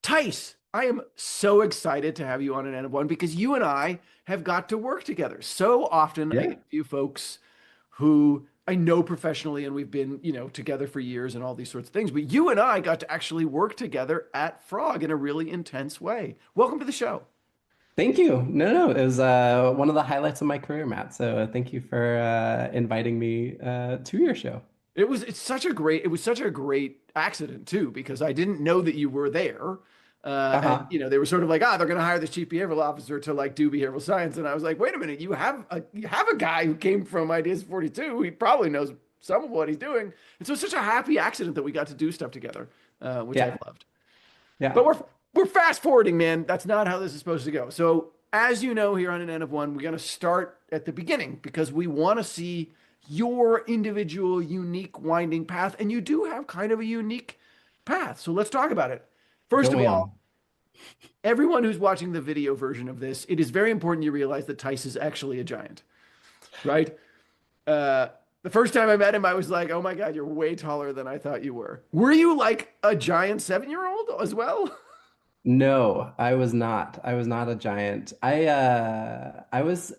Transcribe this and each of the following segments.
Teis, I am so excited to have you on an N of One because you and I have got to work together. So often I Yeah. get you folks who I know professionally and we've been, together for years and all these sorts of things, but you and I got to actually work together at Frog in a really intense way. Welcome to the show. Thank you. No, it was one of the highlights of my career, Matt. So thank you for inviting me to your show. It was such a great accident too, because I didn't know that you were there. And Uh-huh. they were sort of like, they're going to hire this chief behavioral officer to like do behavioral science. And I was like, wait a minute, you have a guy who came from Ideas 42. He probably knows some of what he's doing. And so it's such a happy accident that we got to do stuff together, which I've Yeah. loved. Yeah. But we're fast forwarding, man. That's not how this is supposed to go. So as you know, here on an N of One, we're going to start at the beginning because we want to see your individual, unique winding path, and you do have kind of a unique path. So let's talk about it. First Don't of we all, all? everyone who's watching the video version of this, it is very important you realize that Tice is actually a giant, right? The first time I met him, I was like, "Oh my God, you're way taller than I thought you were." Were you like a giant 7-year-old as well? No, I was not. I was not a giant. I was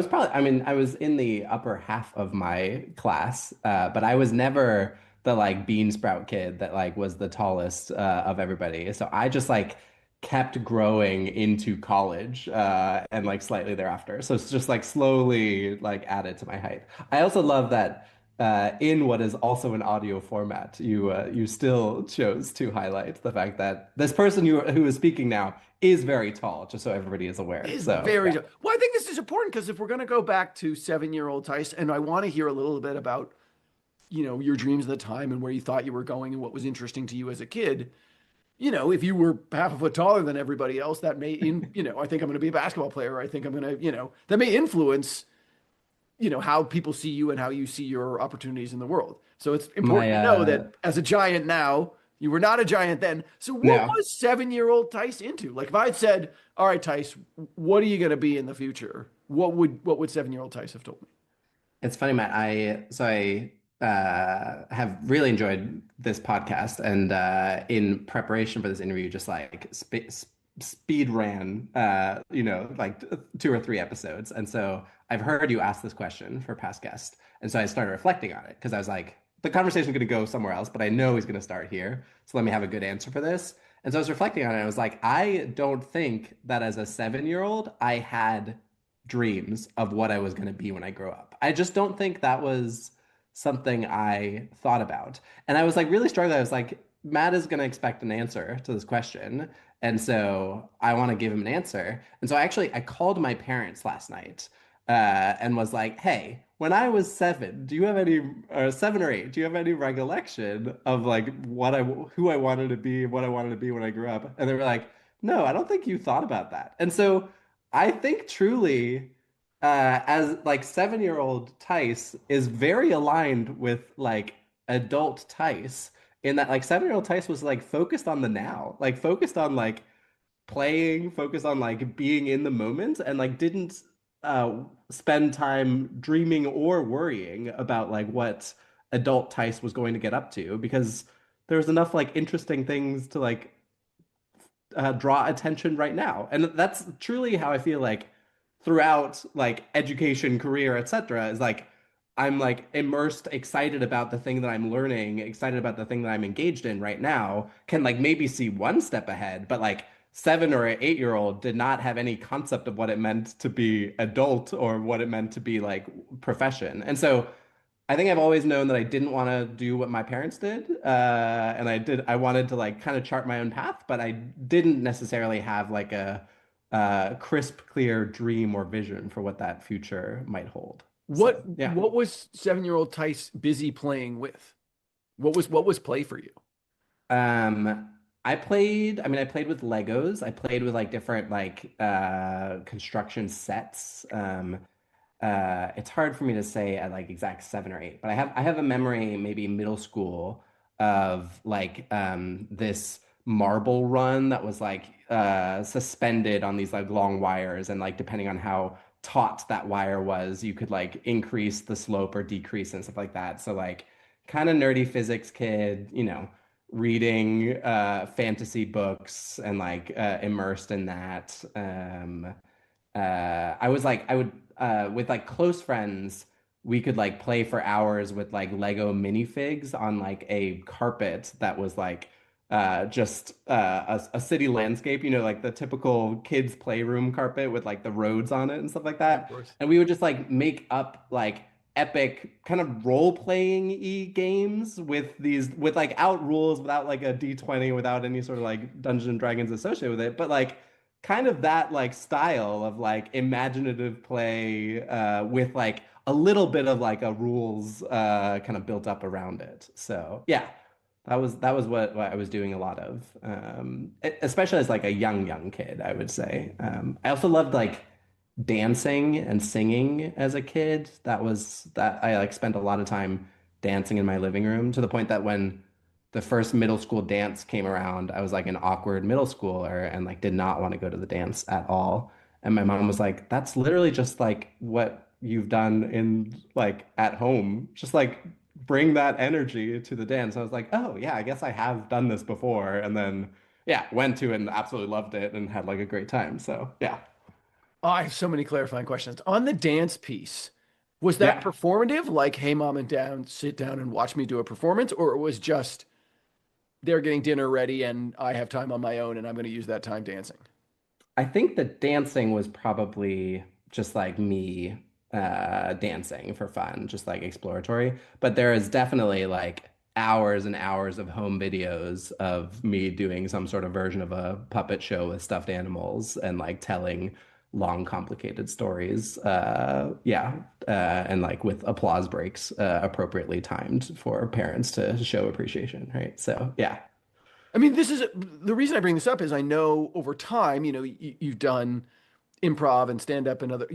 probably, I mean, I was in the upper half of my class, but I was never the like bean sprout kid that like was the tallest of everybody. So I just like kept growing into college and like slightly thereafter. So it's just like slowly like added to my height. I also love that in what is also an audio format, you still chose to highlight the fact that this person who is speaking now is very tall, just so everybody is aware. Is So very yeah, well. I think this is important because if we're going to go back to 7-year-old Tice, and I want to hear a little bit about your dreams at the time and where you thought you were going and what was interesting to you as a kid. If you were half a foot taller than everybody else, that may I think I'm going to be a basketball player. I think I'm going to that may influence how people see you and how you see your opportunities in the world. So it's my important to know that as a giant now, you were not a giant then. So what no. was 7-year-old Tice into? Like if I had said, "All right, Tice, what are you going to be in the future?" What would 7-year-old Tice have told me? It's funny, Matt. I have really enjoyed this podcast, and in preparation for this interview, just like speed ran, like 2 or 3 episodes. And so I've heard you ask this question for past guests, and so I started reflecting on it because I was like, the conversation's going to go somewhere else, but I know he's going to start here, so let me have a good answer for this. And so I was reflecting on it. And I was like, I don't think that as a 7-year-old, I had dreams of what I was going to be when I grow up. I just don't think that was something I thought about. And I was like really struggling. I was like, Matt is going to expect an answer to this question. And so I want to give him an answer. And so I called my parents last night and was like, hey, when I was 7, do you have any, or 7 or 8, do you have any recollection of like who I wanted to be, what I wanted to be when I grew up? And they were like, no, I don't think you thought about that. And so I think truly, as like 7-year-old Tice is very aligned with like adult Tice in that like 7-year-old Tice was like focused on the now, like focused on like playing, focused on like being in the moment, and like didn't spend time dreaming or worrying about like what adult Tice was going to get up to because there was enough like interesting things to like draw attention right now. And that's truly how I feel like throughout like education, career, etc. is like I'm like immersed, excited about the thing that I'm learning, excited about the thing that I'm engaged in right now, can like maybe see one step ahead, but like 7 or 8-year-old did not have any concept of what it meant to be adult or what it meant to be like profession. And so I think I've always known that I didn't want to do what my parents did. And I wanted to like kind of chart my own path, but I didn't necessarily have like a crisp, clear dream or vision for what that future might hold. What So, yeah. what was 7-year-old Tice busy playing with? What was play for you? I played with Legos. I played with like different like construction sets. It's hard for me to say at like exact 7 or 8, but I have a memory maybe middle school of like this marble run that was like suspended on these like long wires, and like depending on how taut that wire was, you could like increase the slope or decrease and stuff like that. So like kind of nerdy physics kid, reading fantasy books and like immersed in that. I was like I would with like close friends, we could like play for hours with like Lego minifigs on like a carpet that was like just a city landscape, like the typical kids playroom carpet with like the roads on it and stuff like Yeah, of that. course. And we would just like make up like epic kind of role-playing-y games with like out rules, without like a D20, without any sort of like Dungeons and Dragons associated with it, but like kind of that like style of like imaginative play with like a little bit of like a rules kind of built up around it. So yeah, that was what I was doing a lot of, especially as like a young kid, I would say. I also loved like dancing and singing as a kid. That I like spent a lot of time dancing in my living room, to the point that when the first middle school dance came around, I was like an awkward middle schooler and like did not want to go to the dance at all. And my mom was like, "That's literally just like what you've done in like at home. Just like bring that energy to the dance." I was like, "Oh yeah, I guess I have done this before." And then yeah, went to it and absolutely loved it and had like a great time. So yeah. Oh, I have so many clarifying questions. On the dance piece, was that Yeah. performative? Like, hey, mom and dad, sit down and watch me do a performance, or it was just they're getting dinner ready and I have time on my own and I'm going to use that time dancing? I think the dancing was probably just like me dancing for fun, just like exploratory. But there is definitely like hours and hours of home videos of me doing some sort of version of a puppet show with stuffed animals and like telling long, complicated stories. Yeah. And like with applause breaks appropriately timed for parents to show appreciation, right? So yeah. I mean, this is the reason I bring this up is I know over time, you've done improv and stand up and other,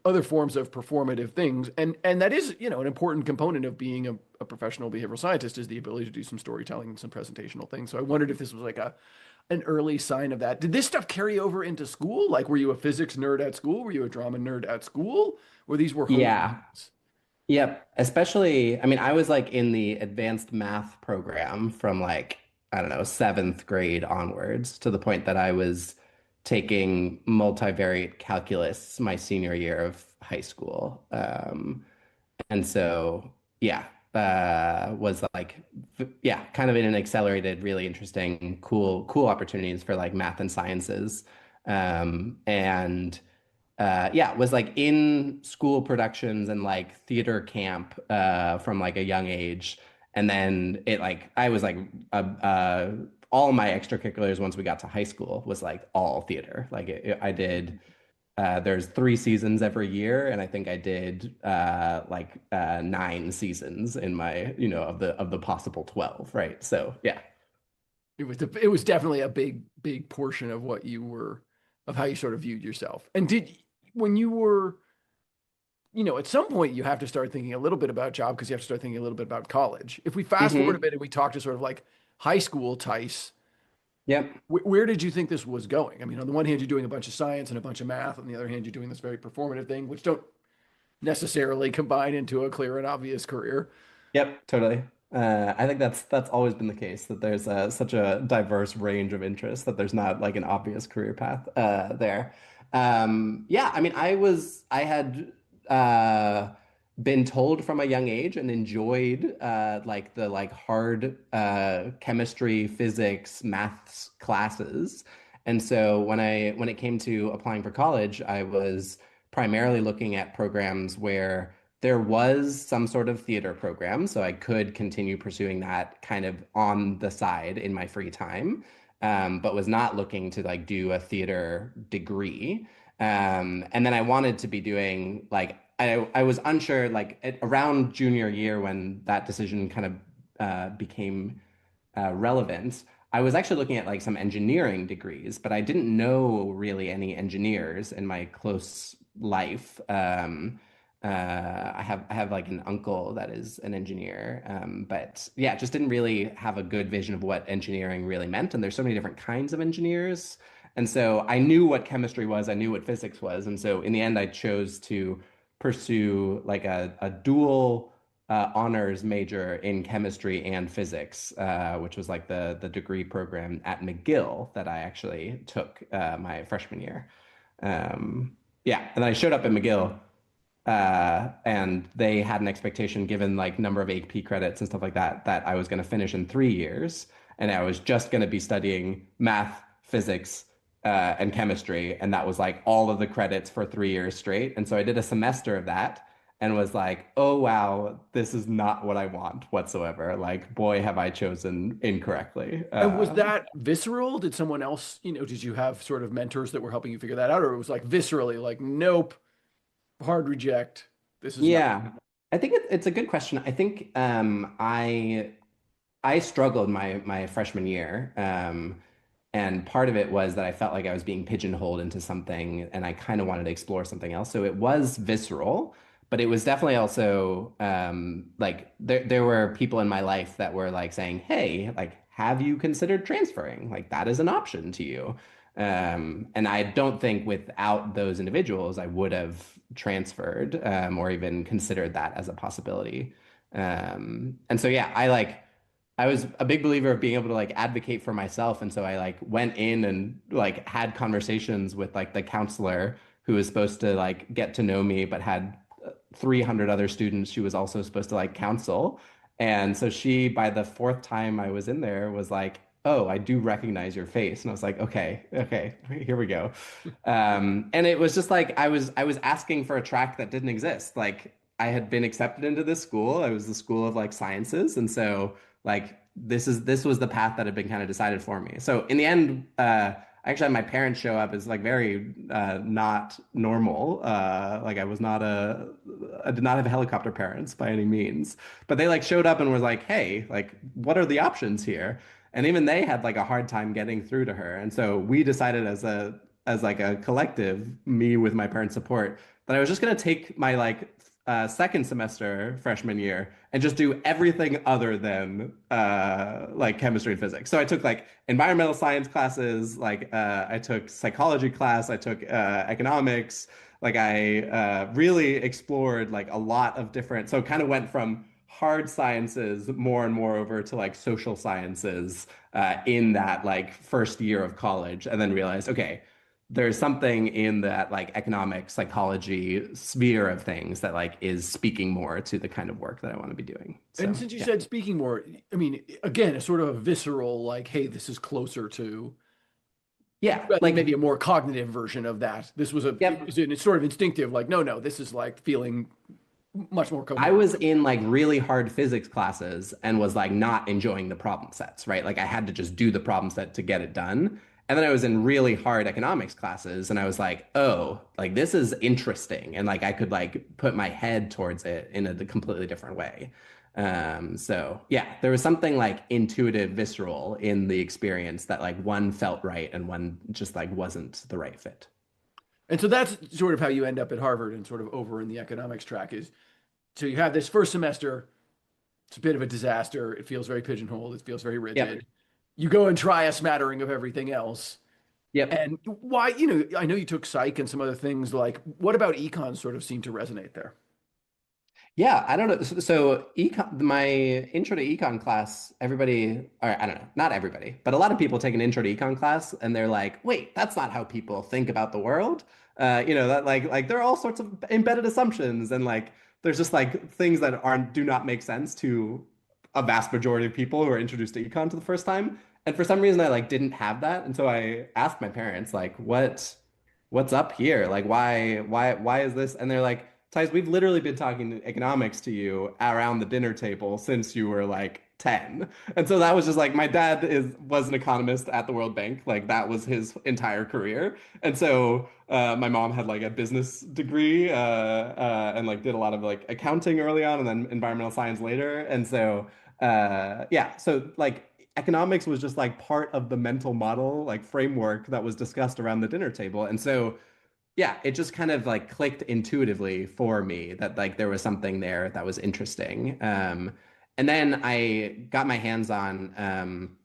other forms of performative things. And that is, an important component of being a professional behavioral scientist is the ability to do some storytelling and some presentational things. So I wondered if this was like an early sign of that. Did this stuff carry over into school? Like, were you a physics nerd at school? Were you a drama nerd at school? Or these were home Yeah. things? Yep. Especially, I mean, I was like in the advanced math program from like, I don't know, seventh grade onwards, to the point that I was taking multivariate calculus my senior year of high school. And so, yeah, was like, yeah, kind of in an accelerated, really interesting, cool opportunities for like math and sciences. And yeah, was like in school productions and like theater camp from like a young age. And then it like I was like all my extracurriculars once we got to high school was like all theater. Like I did there's 3 seasons every year, and I think I did like 9 seasons in my, of the possible 12, right? So yeah. It was definitely a big portion of what you were, of how you sort of viewed yourself. And when you were, at some point you have to start thinking a little bit about job because you have to start thinking a little bit about college. If we fast forward a Hmm. bit and we talk to sort of like high school Tice, Yep. where did you think this was going? I mean, on the one hand, you're doing a bunch of science and a bunch of math. On the other hand, you're doing this very performative thing, which don't necessarily combine into a clear and obvious career. Yep, totally. I think that's always been the case, that there's such a diverse range of interests that there's not like an obvious career path there. Yeah, I mean, I had uh, been told from a young age and enjoyed like the like hard chemistry, physics, maths classes. And so when it came to applying for college, I was primarily looking at programs where there was some sort of theater program, so I could continue pursuing that kind of on the side in my free time, but was not looking to like do a theater degree. And then I wanted to be doing like I was unsure like around junior year when that decision kind of became relevant. I was actually looking at like some engineering degrees, but I didn't know really any engineers in my close life. I have like an uncle that is an engineer, but yeah, just didn't really have a good vision of what engineering really meant. And there's so many different kinds of engineers. And so I knew what chemistry was, I knew what physics was. And so in the end, I chose to pursue like a dual honors major in chemistry and physics, which was like the degree program at McGill that I actually took my freshman year. Yeah, and then I showed up at McGill, and they had an expectation, given like number of AP credits and stuff like that, that I was going to finish in 3 years, and I was just going to be studying math, physics, and chemistry, and that was like all of the credits for 3 years straight. And so I did a semester of that, and was like, oh wow, this is not what I want whatsoever. Like, boy, have I chosen incorrectly. And was that visceral? Did someone else, did you have sort of mentors that were helping you figure that out? Or it was like viscerally, like, nope, hard reject. This is not. Yeah, I think it's a good question. I think I struggled my freshman year. And part of it was that I felt like I was being pigeonholed into something and I kind of wanted to explore something else. So it was visceral, but it was definitely also like there were people in my life that were like saying, hey, like, have you considered transferring? Like, that is an option to you. And I don't think without those individuals, I would have transferred or even considered that as a possibility. And so, yeah, I was a big believer of being able to like advocate for myself. And so I like went in and like had conversations with like the counselor who was supposed to like get to know me, but had 300 other students she was also supposed to like counsel. And so she, by the fourth time I was in there, was like, oh, I do recognize your face. And I was like, okay, okay, here we go. And it was just like I was asking for a track that didn't exist. Like, I had been accepted into this school. I was the school of like sciences. And so like this was the path that had been kind of decided for me. So in the end, I actually had my parents show up as like very not normal. Like I did not have helicopter parents by any means, but they like showed up and was like, hey, like, what are the options here? And even they had like a hard time getting through to her. And so we decided as like a collective, me with my parents' support, that I was just gonna take my like second semester freshman year and just do everything other than like chemistry and physics. So I took like environmental science classes, like I took psychology class, I took economics, like I really explored like a lot of different, so kind of went from hard sciences more and more over to like social sciences in that like first year of college, and then realized, okay, there's something in that like economic psychology sphere of things that like is speaking more to the kind of work that I want to be doing. And So since you yeah. said speaking more, I mean, again, a sort of a visceral, like, hey, this is closer to, Yeah, I think like maybe a more cognitive version of that. This was yep. it's sort of instinctive, like, no, no, this is like feeling much more I coherent. was in like really hard physics classes and was like not enjoying the problem sets, right? Like I had to just do the problem set to get it done. And then I was in really hard economics classes and I was like, oh, like this is interesting. And like I could like put my head towards it in a completely different way. So yeah, there was something like intuitive, visceral in the experience that like one felt right and one just like wasn't the right fit. And so that's sort of how you end up at Harvard and sort of over in the economics track is so you have this first semester, it's a bit of a disaster. It feels very pigeonholed, it feels very Yep. rigid. You go and try a smattering of everything else. Yep. And why, I know you took psych and some other things like what about econ sort of seemed to resonate there? Yeah, I don't know. So, econ, my intro to econ class, everybody, or I don't know, not everybody, but a lot of people take an intro to econ class and they're like, wait, that's not how people think about the world. That like there are all sorts of embedded assumptions and like there's just like things that aren't do not make sense to a vast majority of people who are introduced to econ to the first time. And for some reason I like didn't have that. And so I asked my parents, like, what's up here? Like why is this? And they're like, Thais, we've literally been talking economics to you around the dinner table since you were like 10. And so that was just like my dad was an economist at the World Bank. Like that was his entire career. And so my mom had like a business degree and like did a lot of like accounting early on and then environmental science later. And so yeah, so like economics was just like part of the mental model, like framework that was discussed around the dinner table. And so yeah, it just kind of like clicked intuitively for me that like there was something there that was interesting. And then I got my hands on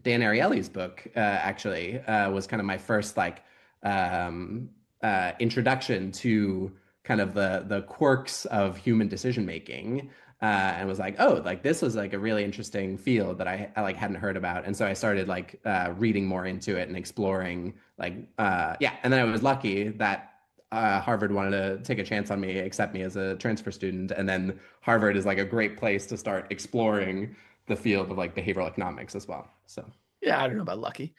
Dan Ariely's book actually was kind of my first like um, introduction to kind of the quirks of human decision making, and was like, oh, like this was like a really interesting field that I like hadn't heard about, and so I started like reading more into it and exploring like yeah, and then I was lucky that. Harvard wanted to take a chance on me, accept me as a transfer student, and then Harvard is like a great place to start exploring the field of like behavioral economics as well. So Yeah, I don't know about lucky,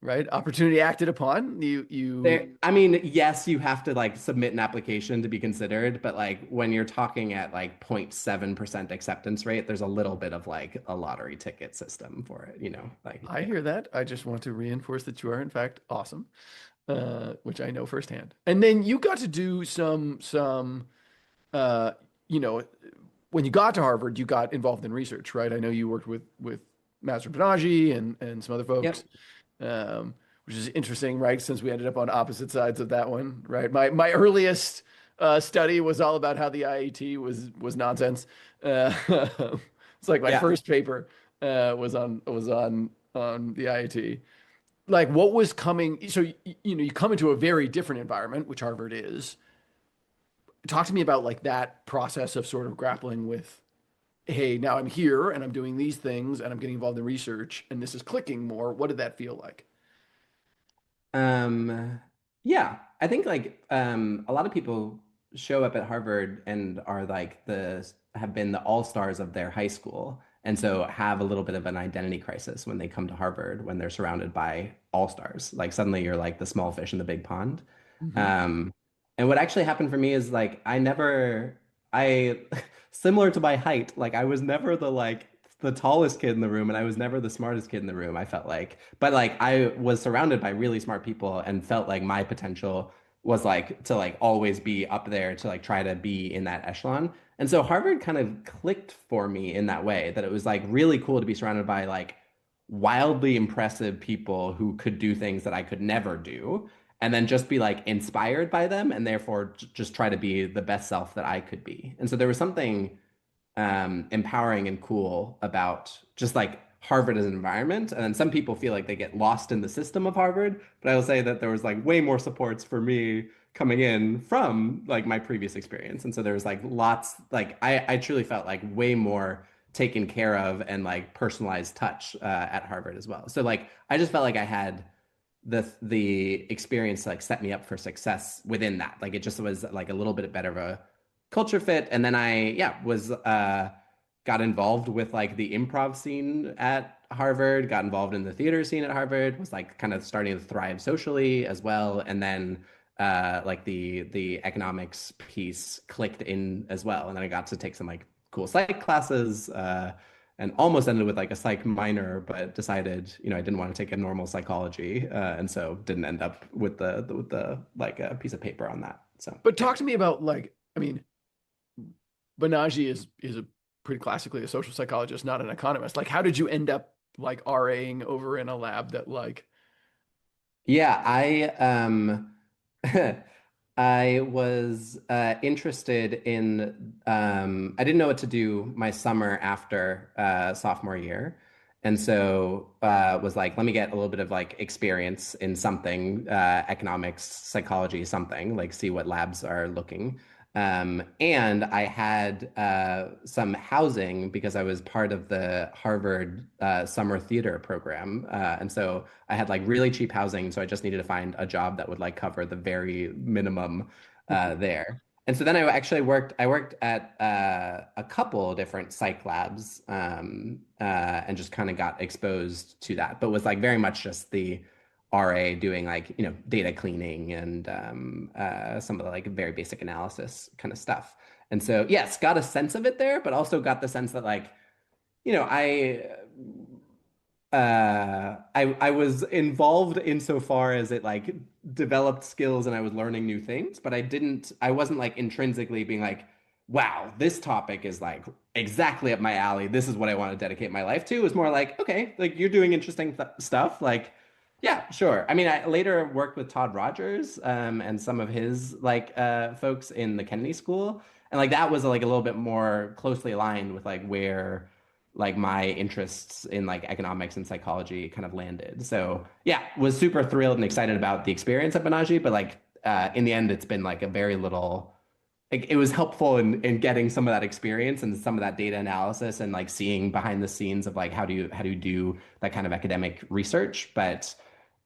right? Opportunity acted upon. You there, I mean, yes, you have to like submit an application to be considered, but like when you're talking at like 0.7% acceptance rate, there's a little bit of like a lottery ticket system for it, you know, like I yeah. hear that. I just want to reinforce that you are in fact awesome, which I know firsthand. And then you got to do some uh, you know, when you got to Harvard, you got involved in research, right? I know you worked with Master Banaji and some other folks, Yep. um, which is interesting, right? Since we ended up on opposite sides of that one, right? My earliest study was all about how the IAT was nonsense. Uh, it's like my Yeah. first paper was on the IAT. Like what was coming? So you come into a very different environment, which Harvard is. Talk to me about like that process of sort of grappling with, hey, now I'm here and I'm doing these things and I'm getting involved in research and this is clicking more. What did that feel like? Um, yeah, I think like a lot of people show up at Harvard and are like the have been the all-stars of their high school, and so have a little bit of an identity crisis when they come to Harvard when they're surrounded by all-stars. Like suddenly you're like the small fish in the big pond. Hmm. Um, and what actually happened for me is like I similar to my height, like I was never the tallest kid in the room and I was never the smartest kid in the room, I felt like. But like I was surrounded by really smart people and felt like my potential was like to like always be up there to like try to be in that echelon. And so Harvard kind of clicked for me in that way that it was like really cool to be surrounded by like wildly impressive people who could do things that I could never do and then just be like inspired by them and therefore just try to be the best self that I could be. And so there was something empowering and cool about just like Harvard as an environment. And then some people feel like they get lost in the system of Harvard, but I will say that there was like way more supports for me coming in from like my previous experience. And so there was like lots, like I truly felt like way more taken care of and like personalized touch at Harvard as well. So like I just felt like I had the experience like set me up for success within that. Like it just was like a little bit better of a culture fit. And then I, yeah, was got involved with like the improv scene at Harvard, got involved in the theater scene at Harvard, was like kind of starting to thrive socially as well. And then like the economics piece clicked in as well. And then I got to take some like cool psych classes. And almost ended with like a psych minor, but decided, you know, I didn't want to take a normal psychology, and so didn't end up with the like a piece of paper on that. So But yeah. talk to me about like, I mean, Banaji is a pretty classically a social psychologist, not an economist. Like, how did you end up like RAing over in a lab that like, Yeah, I was interested in I didn't know what to do my summer after sophomore year. And so was like, let me get a little bit of like experience in something, economics, psychology, something, like see what labs are looking. And I had some housing because I was part of the Harvard summer theater program. And so I had like really cheap housing, so I just needed to find a job that would like cover the very minimum there. And so then I worked at a couple different psych labs and just kind of got exposed to that, but was like very much just the RA doing like, you know, data cleaning and some of the like very basic analysis kind of stuff. And so yes, got a sense of it there, but also got the sense that like, you know, I was involved insofar as it like developed skills and I was learning new things, but I wasn't like intrinsically being like, wow, this topic is like exactly up my alley. This is what I want to dedicate my life to. It was more like, okay, like you're doing interesting th stuff. Like, yeah, sure. I mean, I later worked with Todd Rogers and some of his like folks in the Kennedy School. And like that was like a little bit more closely aligned with like where like my interests in like economics and psychology kind of landed. So yeah, was super thrilled and excited about the experience at Banaji, but like in the end, it's been like a very little like it was helpful in getting some of that experience and some of that data analysis and like seeing behind the scenes of like how do you do that kind of academic research, but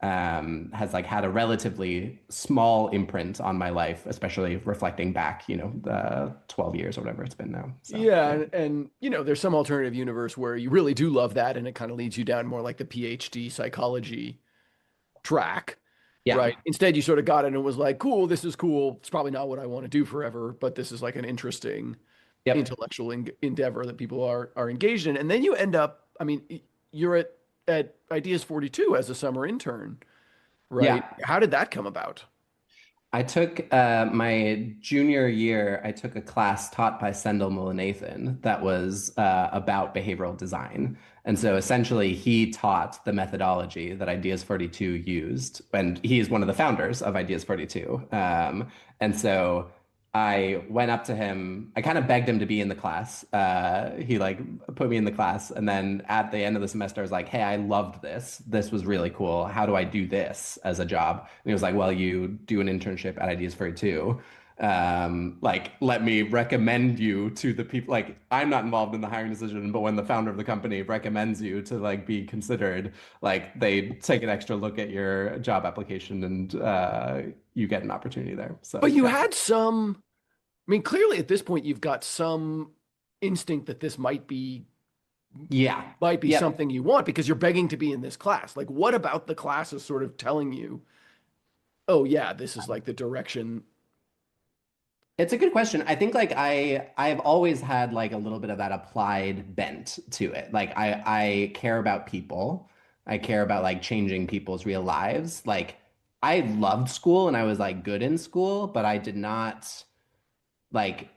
has like had a relatively small imprint on my life, especially reflecting back, the 12 years or whatever it's been now. So Yeah, yeah. and there's some alternative universe where you really do love that, and it kind of leads you down more like the PhD psychology track, Yeah. right? Instead, you sort of got it and it was like, cool, this is cool. It's probably not what I want to do forever, but this is like an interesting Yep. intellectual endeavor that people are engaged in. And then you end up, I mean, you're at Ideas 42 as a summer intern, right? Yeah. How did that come about? I took my junior year, I took a class taught by Sendel Mullainathan that was about behavioral design. And so essentially, he taught the methodology that Ideas 42 used. And he is one of the founders of Ideas 42. And so I went up to him, I kind of begged him to be in the class. He like put me in the class. And then at the end of the semester, I was like, hey, I loved this. This was really cool. How do I do this as a job? And he was like, well, you do an internship at Ideas for You. Like, let me recommend you to the people. Like, I'm not involved in the hiring decision, but when the founder of the company recommends you to like be considered, like they take an extra look at your job application and you get an opportunity there. But So you yeah, had some, I mean, clearly at this point, you've got some instinct that this yeah, might be yep. something you want because you're begging to be in this class. Like, what about the class is sort of telling you, oh yeah, this is like the direction. It's a good question. I think like I've always had like a little bit of that applied bent to it. Like I care about people. I care about like changing people's real lives. Like I loved school and I was like good in school, but I did not like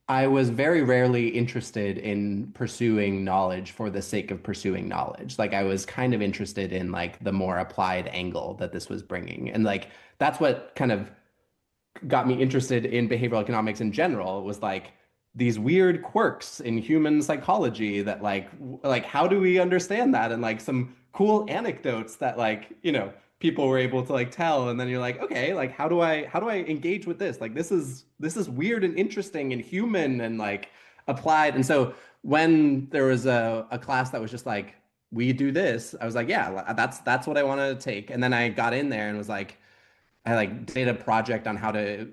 I was very rarely interested in pursuing knowledge for the sake of pursuing knowledge. Like I was kind of interested in like the more applied angle that this was bringing. And like that's what kind of got me interested in behavioral economics in general was like these weird quirks in human psychology that like how do we understand that and like some cool anecdotes that like people were able to like tell and then you're like okay like how do I engage with this like this is weird and interesting and human and like applied and so when there was a class that was just like we do this I was like yeah that's what I want to take and then I got in there and was like I like did a project on how to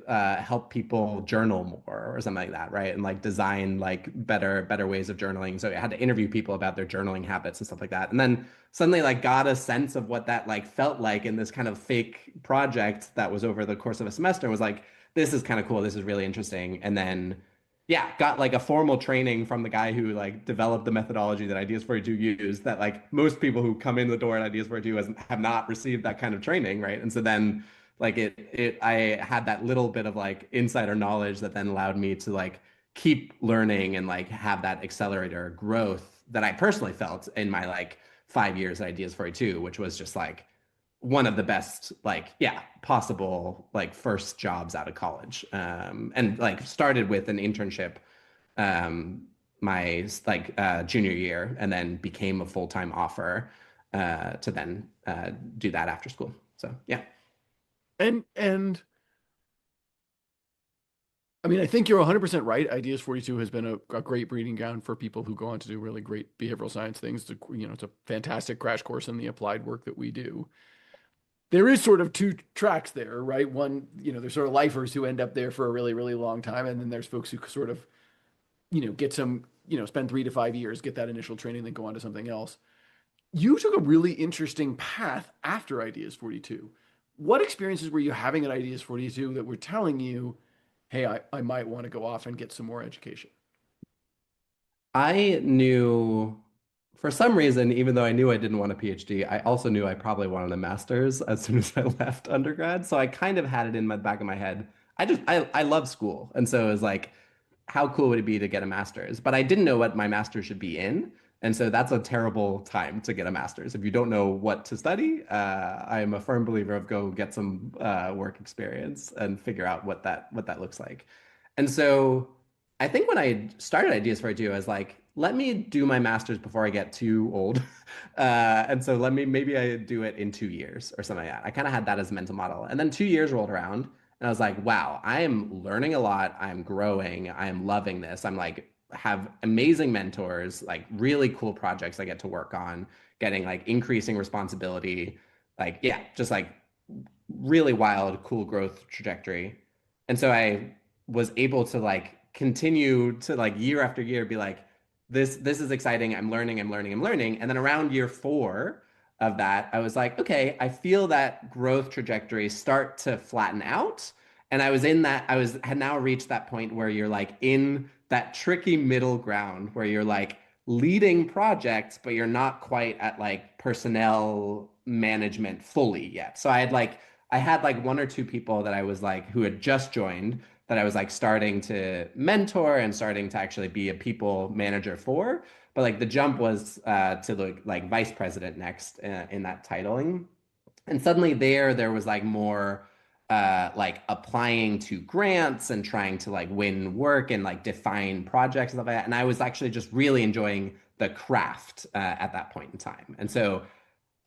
help people journal more or something like that, right? And like design like better ways of journaling. So I had to interview people about their journaling habits and stuff like that. And then suddenly like got a sense of what that like felt like in this kind of fake project that was over the course of a semester was like, this is kind of cool. This is really interesting. And then yeah, got like a formal training from the guy who like developed the methodology that Ideas 42 use that like most people who come in the door at Ideas 42 have not received that kind of training, right? And so then like I had that little bit of like insider knowledge that then allowed me to like keep learning and like have that accelerator growth that I personally felt in my like 5 years at Ideas 42, which was just like one of the best like yeah possible like first jobs out of college and like started with an internship um my like junior year and then became a full-time offer to then do that after school so yeah. And I mean, I think you're 100% right. Ideas 42 has been a great breeding ground for people who go on to do really great behavioral science things. It's a fantastic crash course in the applied work that we do. There is sort of two tracks there, right? One, there's sort of lifers who end up there for a really, really long time. And then there's folks who sort of, get some, spend 3 to 5 years, get that initial training, then go on to something else. You took a really interesting path after Ideas 42. What experiences were you having at Ideas 42 that were telling you, hey, I might want to go off and get some more education? I knew for some reason, even though I knew I didn't want a PhD, I also knew I probably wanted a master's as soon as I left undergrad. So I kind of had it in my back of my head. I love school. And so it was like, how cool would it be to get a master's? But I didn't know what my master's should be in. And so that's a terrible time to get a master's. If you don't know what to study, I am a firm believer of go get some work experience and figure out what that looks like. And so I think when I started Ideas for I was like, let me do my master's before I get too old. And so maybe I do it in 2 years or something like that. I kind of had that as a mental model. And then 2 years rolled around and I was like, wow, I am learning a lot. I'm growing. I am loving this. I'm like, have amazing mentors, like really cool projects I get to work on, getting like increasing responsibility. Like, yeah, just like really wild, cool growth trajectory. And so I was able to like continue to like year after year be like, this is exciting. I'm learning, I'm learning, I'm learning. And then around year 4 of that, I was like, okay, I feel that growth trajectory start to flatten out. And I was in that, had now reached that point where you're like in that tricky middle ground where you're like leading projects, but you're not quite at like personnel management fully yet. So I had like one or two people that I was like who had just joined that I was like starting to mentor and starting to actually be a people manager for. But like the jump was to like vice president next in that titling. And suddenly there was like more like applying to grants and trying to like win work and like define projects and stuff like that. And I was actually just really enjoying the craft at that point in time. And so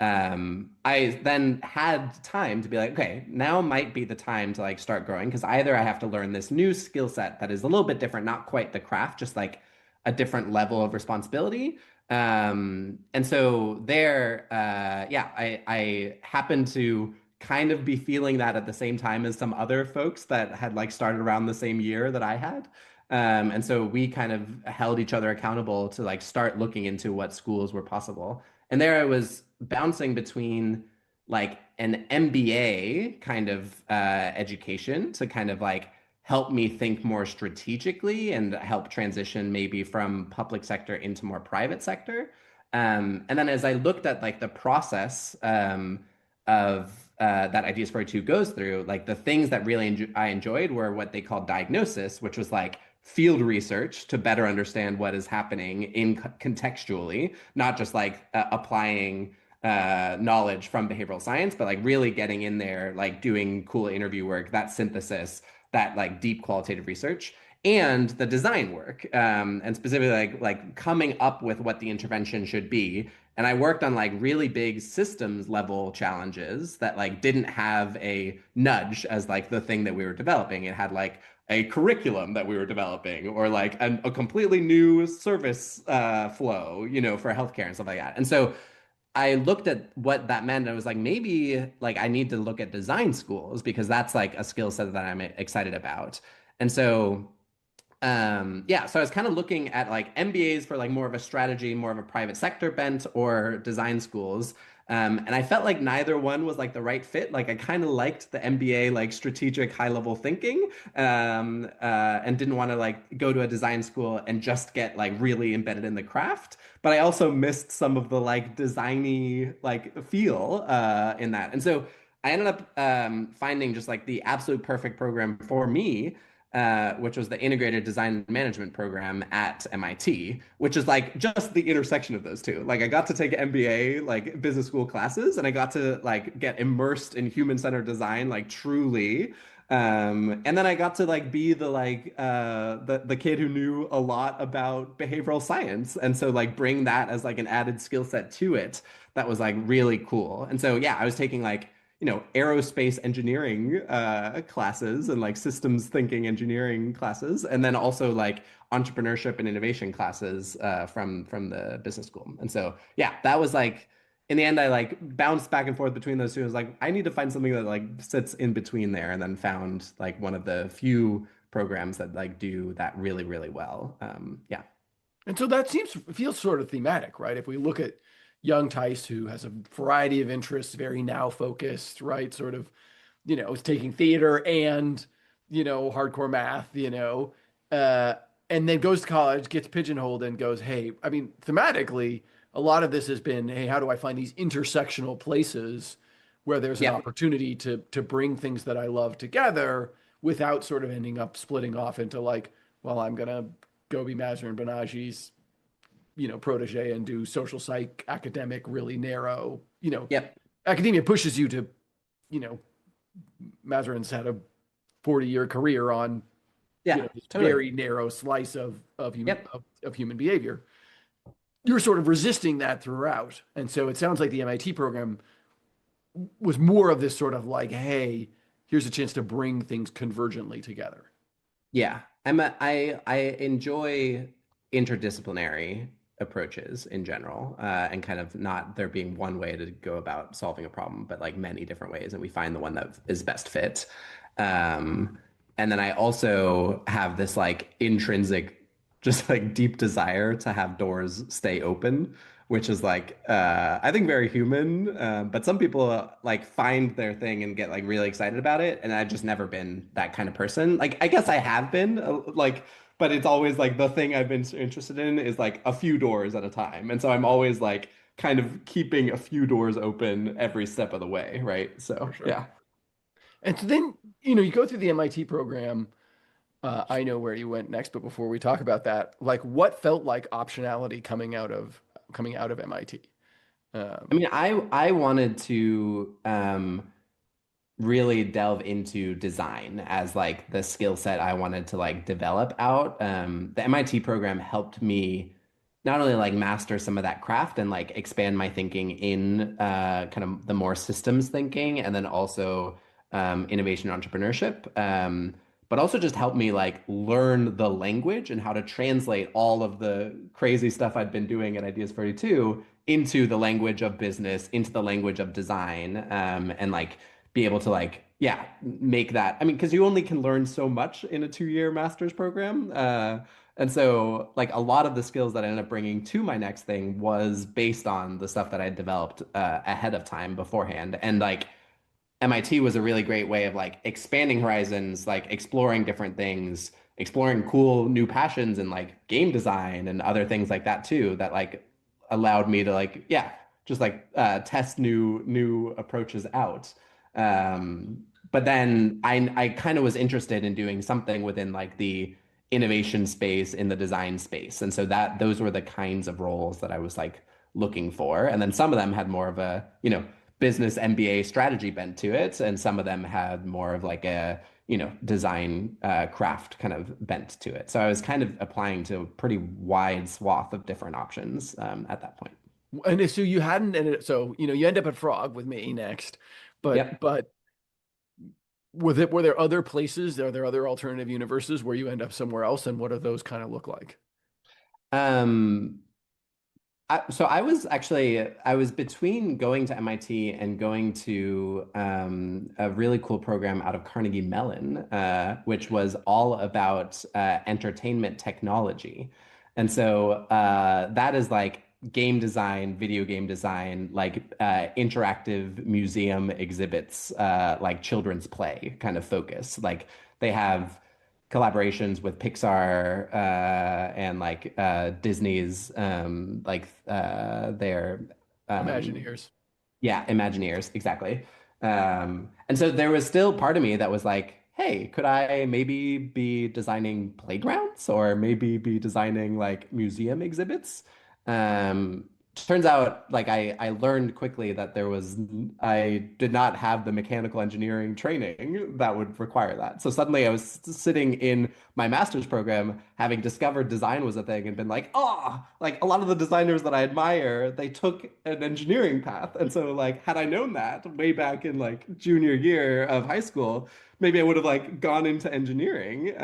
I then had time to be like, okay, now might be the time to like start growing because either I have to learn this new skill set that is a little bit different, not quite the craft, just like a different level of responsibility. And so yeah, I happened to kind of be feeling that at the same time as some other folks that had like started around the same year that I had. And so we kind of held each other accountable to like start looking into what schools were possible. And there I was bouncing between like an MBA kind of education to kind of like help me think more strategically and help transition maybe from public sector into more private sector. And then as I looked at like the process of that Ideas 42 goes through, like the things that really I enjoyed were what they called diagnosis, which was like field research to better understand what is happening in contextually, not just like applying knowledge from behavioral science, but like really getting in there, like doing cool interview work, that synthesis, that like deep qualitative research, and the design work, and specifically like coming up with what the intervention should be. And I worked on like really big systems level challenges that like didn't have a nudge as like the thing that we were developing. It had like a curriculum that we were developing or like a completely new service flow, for healthcare and stuff like that. And so I looked at what that meant and I was like, maybe like I need to look at design schools because that's like a skill set that I'm excited about. And so yeah, so I was kind of looking at like MBAs for like more of a strategy, more of a private sector bent, or design schools. And I felt like neither one was like the right fit. Like I kind of liked the MBA, like strategic high level thinking, and didn't want to like go to a design school and just get like really embedded in the craft. But I also missed some of the like designy like feel in that. And so I ended up finding just like the absolute perfect program for me, which was the Integrated Design and Management program at MIT, which is like just the intersection of those two. Like I got to take MBA, like business school classes, and I got to like get immersed in human-centered design, like truly. And then I got to like be the like the kid who knew a lot about behavioral science, and so like bring that as like an added skill set to it. That was like really cool. And so yeah, I was taking like aerospace engineering classes and like systems thinking engineering classes, and then also like entrepreneurship and innovation classes from the business school. And so yeah, that was like in the end I like bounced back and forth between those two. I was like, I need to find something that like sits in between there, and then found like one of the few programs that like do that really, really well. Yeah. And so that feels sort of thematic, right? If we look at young Tice, who has a variety of interests, very now focused, right? Sort of, is taking theater and, hardcore math, uh, and then goes to college, gets pigeonholed and goes, hey, I mean, thematically, a lot of this has been, hey, how do I find these intersectional places where there's an Yep. opportunity to bring things that I love together without sort of ending up splitting off into like, well, I'm gonna go be Mazar Banaji's, protege and do social psych, academic, really narrow, Yep. academia pushes you to, you know, Mazarin's had a 40-year career on Yeah, this totally. very narrow slice of human Yep. of human behavior. You're sort of resisting that throughout. And so it sounds like the MIT program was more of this sort of like, hey, here's a chance to bring things convergently together. Yeah, I enjoy interdisciplinary approaches in general, and kind of not there being one way to go about solving a problem, but like many different ways, and we find the one that is best fit. Um, and then I also have this like intrinsic, just like deep desire to have doors stay open, which is like I think very human. But some people like find their thing and get like really excited about it, and I've just never been that kind of person. Like I guess I have been like, but it's always like the thing I've been interested in is like a few doors at a time, and so I'm always like kind of keeping a few doors open every step of the way, right? For So sure. yeah. And so then, you go through the MIT program. I know where you went next, but before we talk about that, like what felt like optionality coming out of MIT? I Um, mean, I wanted to really delve into design as like the skill set I wanted to like develop out. The MIT program helped me not only like master some of that craft and like expand my thinking in kind of the more systems thinking and then also innovation entrepreneurship. But also just help me like learn the language and how to translate all of the crazy stuff I'd been doing at Ideas 42 into the language of business, into the language of design, and like be able to like yeah make that. I mean, because you only can learn so much in a 2-year master's program, and so like a lot of the skills that I ended up bringing to my next thing was based on the stuff that I developed ahead of time beforehand, and like MIT was a really great way of like expanding horizons, like exploring different things, exploring cool new passions and like game design and other things like that too, that like allowed me to like, yeah, just like test new approaches out. But then I kind of was interested in doing something within like the innovation space in the design space. And so that those were the kinds of roles that I was like looking for. And then some of them had more of a, business MBA strategy bent to it, and some of them had more of like a design craft kind of bent to it. So I was kind of applying to a pretty wide swath of different options at that point. and so you hadn't ended, so you end up at Frog with me next, but Yep. but were there other places? Are there other alternative universes where you end up somewhere else, and what do those kind of look like? Um, so I was between going to MIT and going to a really cool program out of Carnegie Mellon, which was all about entertainment technology. And so that is like game design, video game design, like interactive museum exhibits, like children's play kind of focus. Like they have collaborations with Pixar and like Disney's like their um, Imagineers. yeah, Imagineers, exactly. And so there was still part of me that was like, hey, could I maybe be designing playgrounds or maybe be designing like museum exhibits? Turns out like I learned quickly that I did not have the mechanical engineering training that would require that. So suddenly I was sitting in my master's program having discovered design was a thing and been like, oh, like a lot of the designers that I admire, they took an engineering path. And so like had I known that way back in like junior year of high school, maybe I would have like gone into engineering.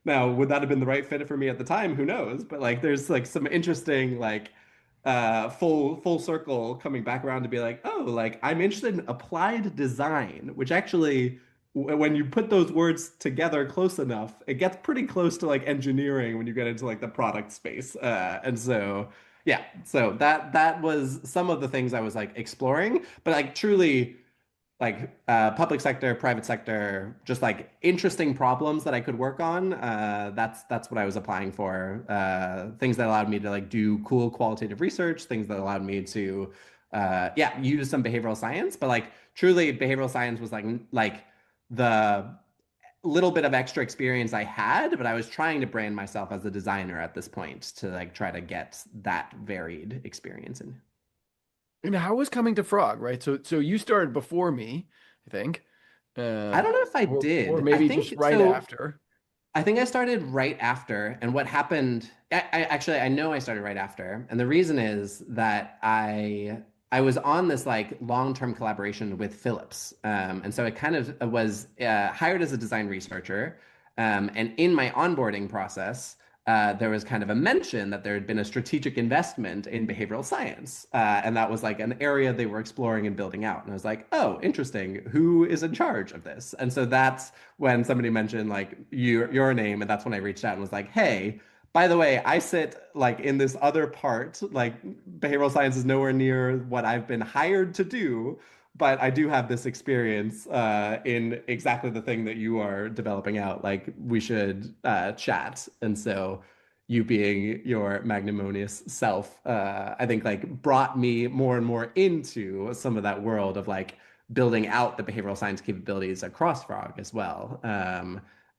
Now, would that have been the right fit for me at the time? Who knows? But like there's like some interesting like full circle coming back around to be like, oh, like I'm interested in applied design, which actually when you put those words together close enough, it gets pretty close to like engineering when you get into like the product space. And so yeah, so that was some of the things I was like exploring, but like truly like public sector, private sector, just like interesting problems that I could work on. That's what I was applying for. Things that allowed me to like do cool qualitative research, things that allowed me to yeah, use some behavioral science, but like truly behavioral science was like the little bit of extra experience I had, but I was trying to brand myself as a designer at this point to like try to get that varied experience in. And how was coming to Frog, right? So you started before me, I think, I don't know if I or did. I maybe just think right so. after. I think I started right after, and what happened, I know I started right after, and the reason is that I was on this like long-term collaboration with Philips, and so I kind of was hired as a design researcher, and in my onboarding process, there was kind of a mention that there had been a strategic investment in behavioral science, and that was like an area they were exploring and building out, and I was like, oh, interesting, who is in charge of this? And so that's when somebody mentioned like your name, and that's when I reached out and was like, hey, by the way, I sit like in this other part, like behavioral science is nowhere near what I've been hired to do, but I do have this experience in exactly the thing that you are developing out. Like we should chat. And so you being your magnanimous self, I think like brought me more and more into some of that world of like building out the behavioral science capabilities across Frog as well.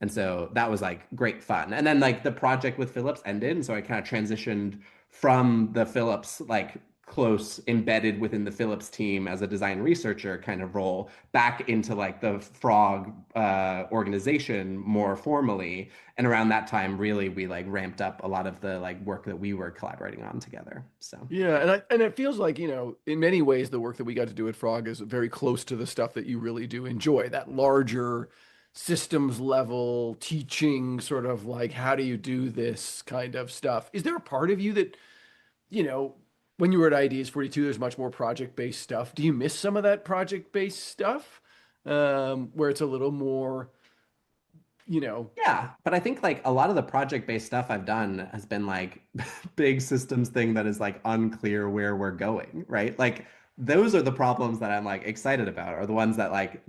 And so that was like great fun. And then like the project with Philips ended, and so I kind of transitioned from the Philips like close embedded within the Philips team as a design researcher kind of role back into like the Frog organization more formally. And around that time, really, we like ramped up a lot of the like work that we were collaborating on together. So. Yeah, and it feels like, in many ways the work that we got to do at Frog is very close to the stuff that you really do enjoy, that larger systems level teaching sort of like how do you do this kind of stuff. Is there a part of you that, you know, when you were at Ideas 42, there's much more project-based stuff. Do you miss some of that project-based stuff? Where it's a little more, you know, Yeah, but I think like a lot of the project-based stuff I've done has been like big systems thing that is like unclear where we're going, right? Like those are the problems that I'm like excited about, are the ones that like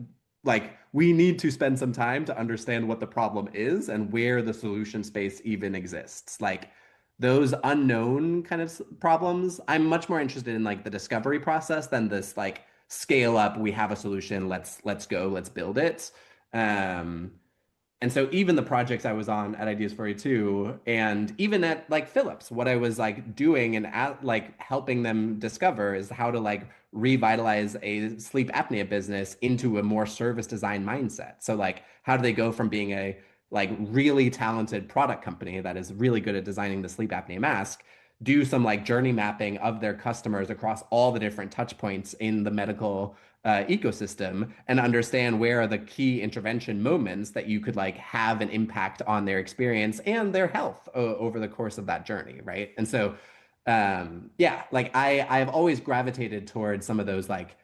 we need to spend some time to understand what the problem is and where the solution space even exists. Like those unknown kind of problems, I'm much more interested in like the discovery process than this like scale up, we have a solution, let's go, let's build it. Um, and so even the projects I was on at Ideas 42 and even at like Philips, what I was like doing and at, like helping them discover is how to like revitalize a sleep apnea business into a more service design mindset. So like how do they go from being a like really talented product company that is really good at designing the sleep apnea mask, do some like journey mapping of their customers across all the different touch points in the medical ecosystem and understand where are the key intervention moments that you could like have an impact on their experience and their health over the course of that journey, right? And so, yeah, like I've always gravitated towards some of those like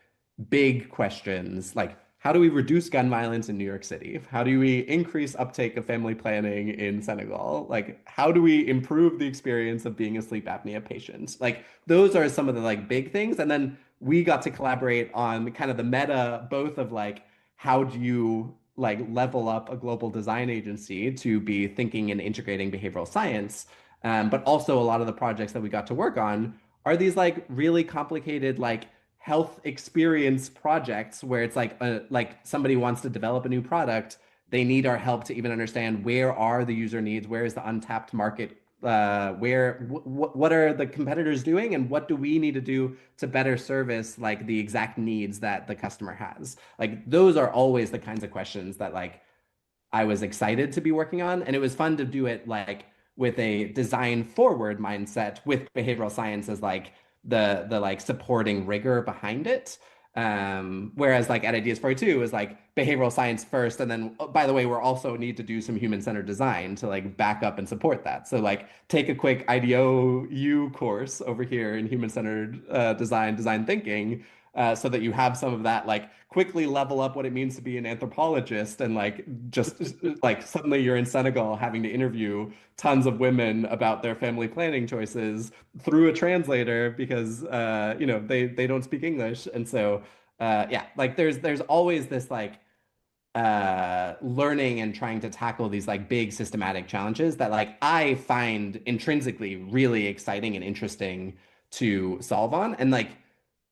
big questions, like how do we reduce gun violence in New York City? How do we increase uptake of family planning in Senegal? Like, how do we improve the experience of being a sleep apnea patient? Like, those are some of the like big things. And then we got to collaborate on kind of the meta, both of like, how do you like level up a global design agency to be thinking and integrating behavioral science? But also a lot of the projects that we got to work on are these like really complicated, like health experience projects where it's like somebody wants to develop a new product, they need our help to even understand where are the user needs, where is the untapped market, what are the competitors doing, and what do we need to do to better service like the exact needs that the customer has. Like those are always the kinds of questions that like I was excited to be working on. And it was fun to do it like with a design forward mindset with behavioral science as like the like supporting rigor behind it. Whereas like at Ideas 42 is like behavioral science first, and then oh, by the way, we're also need to do some human-centered design to like back up and support that. So like take a quick IDOU course over here in human-centered design thinking, so that you have some of that, like quickly level up what it means to be an anthropologist, and like just like suddenly you're in Senegal having to interview tons of women about their family planning choices through a translator because they don't speak English. And so yeah, like there's always this like learning and trying to tackle these like big systematic challenges that like I find intrinsically really exciting and interesting to solve on. And like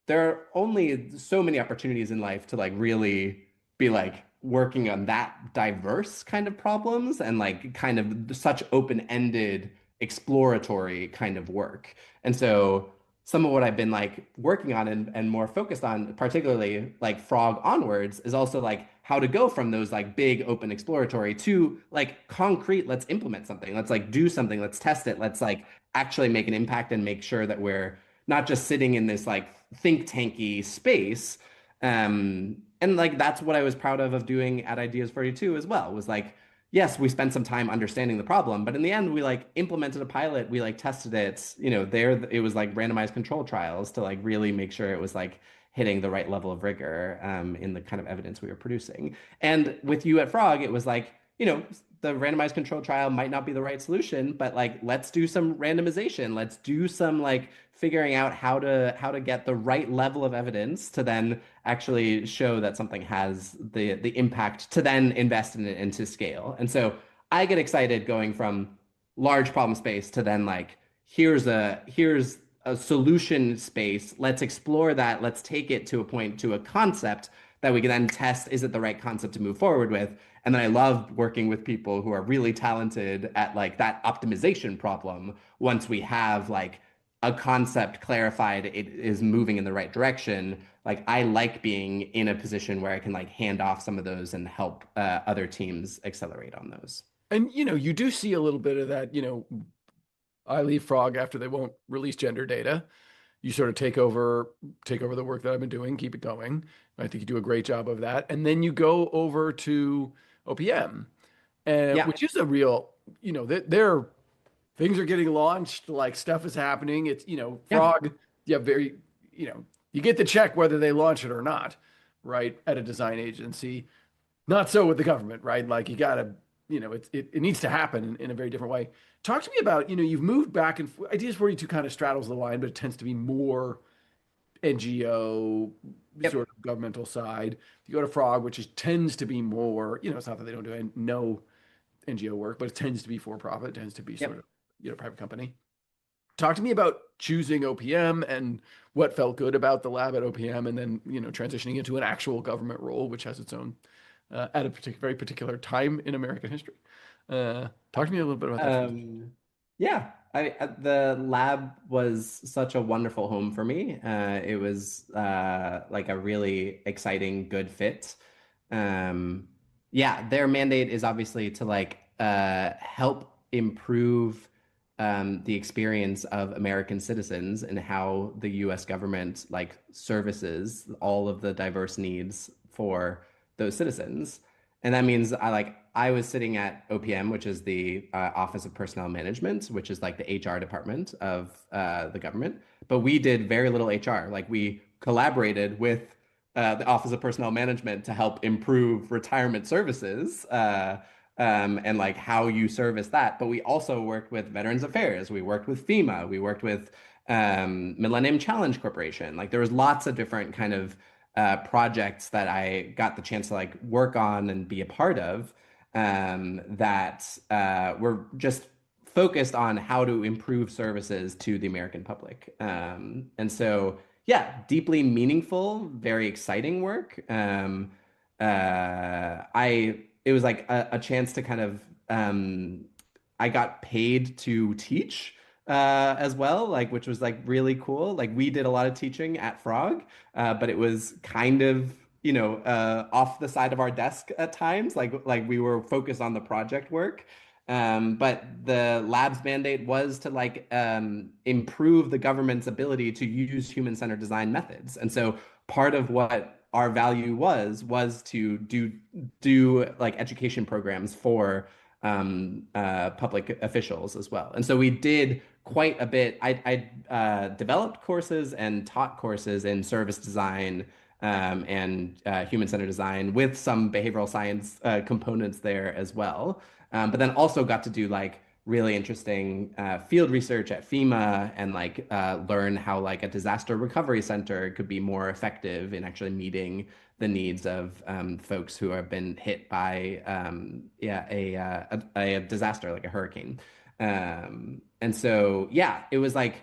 there are only so many opportunities in life to like really be like working on that diverse kind of problems and like kind of such open-ended exploratory kind of work. And so some of what I've been like working on and more focused on, particularly like Frog onwards, is also like how to go from those like big open exploratory to like concrete, let's implement something, let's like do something, let's test it, let's like actually make an impact and make sure that we're not just sitting in this like think tanky space. And like that's what I was proud of doing at Ideas 42 as well, was like, yes, we spent some time understanding the problem, but in the end, we like implemented a pilot. We like tested it. You know, there it was like randomized control trials to like really make sure it was like hitting the right level of rigor in the kind of evidence we were producing. And with you at Frog, it was like, you know, the randomized control trial might not be the right solution, but like let's do some randomization. Let's do some like figuring out how to get the right level of evidence to then actually show that something has the impact to then invest in it and to scale. And so I get excited going from large problem space to then like here's a solution space. Let's explore that. Let's take it to a point to a concept that we can then test. Is it the right concept to move forward with? And then I love working with people who are really talented at like that optimization problem once we have like a concept clarified, it is moving in the right direction. Like I like being in a position where I can like hand off some of those and help other teams accelerate on those. And you do see a little bit of that, I leave Frog after they won't release gender data. You sort of take over the work that I've been doing, keep it going. I think you do a great job of that. And then you go over to OPM, Yeah, which is a real, they're things are getting launched, like stuff is happening. It's, yeah, Frog, yeah, very, you get the check whether they launch it or not, right? At a design agency. Not so with the government, right? Like you gotta, it needs to happen in a very different way. Talk to me about, you've moved back and Ideas 42 kind of straddles the line, but it tends to be more NGO, yep, sort of governmental side. You go to Frog, which tends to be more, it's not that they don't do no NGO work, but it tends to be for profit, it tends to be sort yep. of, private company. Talk to me about choosing OPM and what felt good about the lab at OPM, and then, transitioning into an actual government role, which has its own, at a very particular time in American history. Talk to me a little bit about that transition. Um, yeah, the lab was such a wonderful home for me. It was like a really exciting, good fit. Um, yeah, their mandate is obviously to like help improve the experience of American citizens and how the U.S. government like services all of the diverse needs for those citizens. And that means I was sitting at OPM, which is the Office of Personnel Management, which is like the HR department of the government. But we did very little HR. Like we collaborated with the Office of Personnel Management to help improve retirement services and like how you service that. But we also worked with Veterans Affairs. We worked with FEMA. We worked with Millennium Challenge Corporation. Like there was lots of different kind of projects that I got the chance to like work on and be a part of that were just focused on how to improve services to the American public. And so, yeah, deeply meaningful, very exciting work. I it was like a chance to kind of I got paid to teach as well, like which was like really cool. Like we did a lot of teaching at Frog, but it was kind of, off the side of our desk at times. Like we were focused on the project work. But the lab's mandate was to like improve the government's ability to use human-centered design methods. And so part of what our value was to do like education programs for public officials as well. And so we did quite a bit. I developed courses and taught courses in service design and human-centered design with some behavioral science components there as well. But then also got to do like really interesting field research at FEMA and like learn how like a disaster recovery center could be more effective in actually meeting the needs of folks who have been hit by yeah a disaster like a hurricane. And so yeah, it was like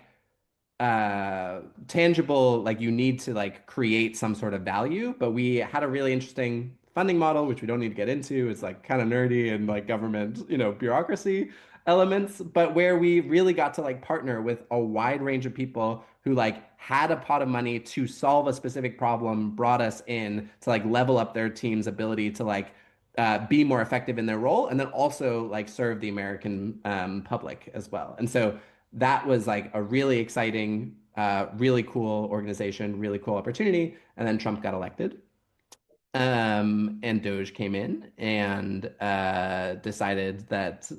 tangible, like you need to like create some sort of value, but we had a really interesting funding model, which we don't need to get into. It's like kind of nerdy and like government, bureaucracy elements, but where we really got to like partner with a wide range of people who like had a pot of money to solve a specific problem, brought us in to like level up their team's ability to like be more effective in their role, and then also like serve the American public as well. And so that was like a really exciting, really cool organization, really cool opportunity. And then Trump got elected. And Doge came in and decided that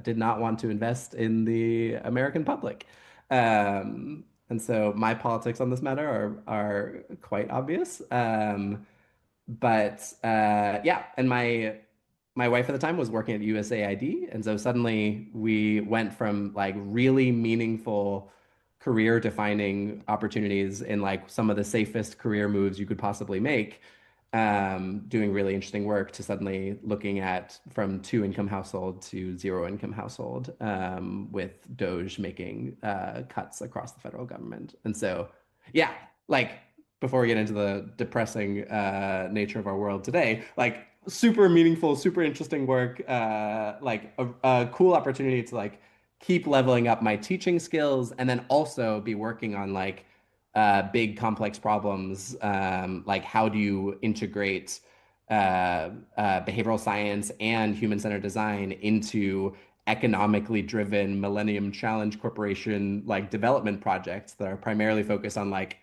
did not want to invest in the American public. And so my politics on this matter are quite obvious. But yeah, and my wife at the time was working at USAID, and so suddenly we went from like really meaningful career defining opportunities in like some of the safest career moves you could possibly make, doing really interesting work, to suddenly looking at from two income household to zero income household, with Doge making cuts across the federal government. And so, yeah, like before we get into the depressing nature of our world today, like super meaningful, super interesting work, like a cool opportunity to like keep leveling up my teaching skills and then also be working on like big complex problems, like how do you integrate behavioral science and human-centered design into economically driven Millennium Challenge Corporation like development projects that are primarily focused on like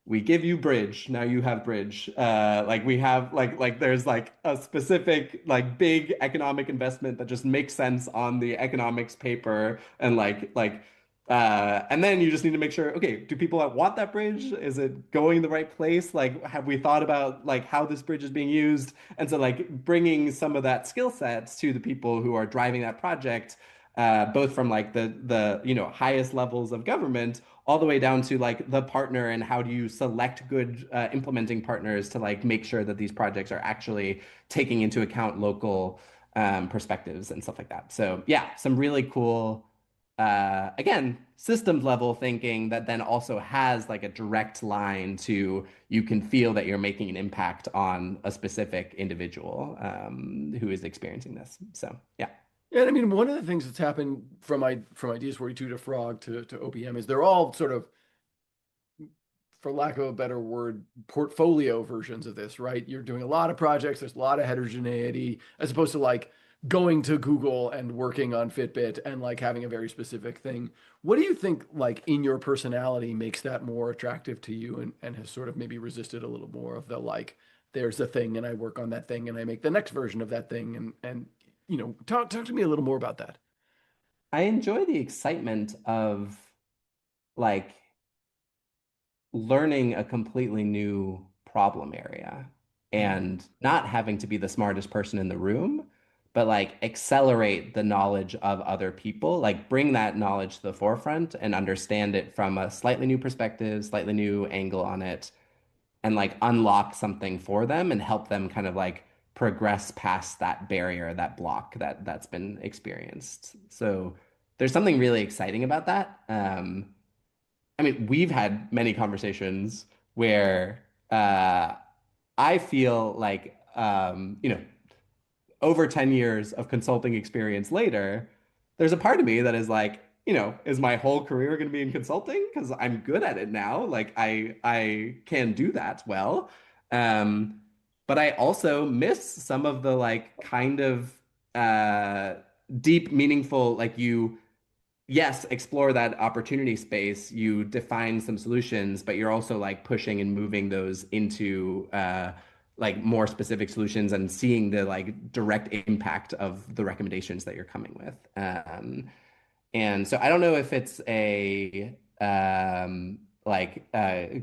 we give you bridge, now you have bridge. Like we have like there's like a specific like big economic investment that just makes sense on the economics paper and and then you just need to make sure, okay, do people want that bridge? Is it going the right place? Like, have we thought about like how this bridge is being used? And so like bringing some of that skill sets to the people who are driving that project, both from like the highest levels of government all the way down to like the partner and how do you select good implementing partners to like make sure that these projects are actually taking into account local perspectives and stuff like that. So yeah, some really cool, again, systems level thinking that then also has like a direct line to you can feel that you're making an impact on a specific individual who is experiencing this. So yeah. Yeah, and I mean, one of the things that's happened from Ideas 42 to Frog to OPM is they're all sort of, for lack of a better word, portfolio versions of this, right? You're doing a lot of projects, there's a lot of heterogeneity, as opposed to like going to Google and working on Fitbit and like having a very specific thing. What do you think, like in your personality, makes that more attractive to you and has sort of maybe resisted a little more of the like, there's a thing and I work on that thing and I make the next version of that thing and talk to me a little more about that. I enjoy the excitement of like learning a completely new problem area Mhm. and not having to be the smartest person in the room, but like accelerate the knowledge of other people, like bring that knowledge to the forefront and understand it from a slightly new perspective, slightly new angle on it, and like unlock something for them and help them kind of like progress past that barrier, that block that's been experienced. So there's something really exciting about that. I mean, we've had many conversations where I feel like, over 10 years of consulting experience later, there's a part of me that is like, is my whole career going to be in consulting? Because I'm good at it now. Like I can do that well. Um, but I also miss some of the like kind of uh, deep, meaningful, like you yes, explore that opportunity space. You define some solutions, but you're also like pushing and moving those into like more specific solutions and seeing the like direct impact of the recommendations that you're coming with. And so I don't know if it's a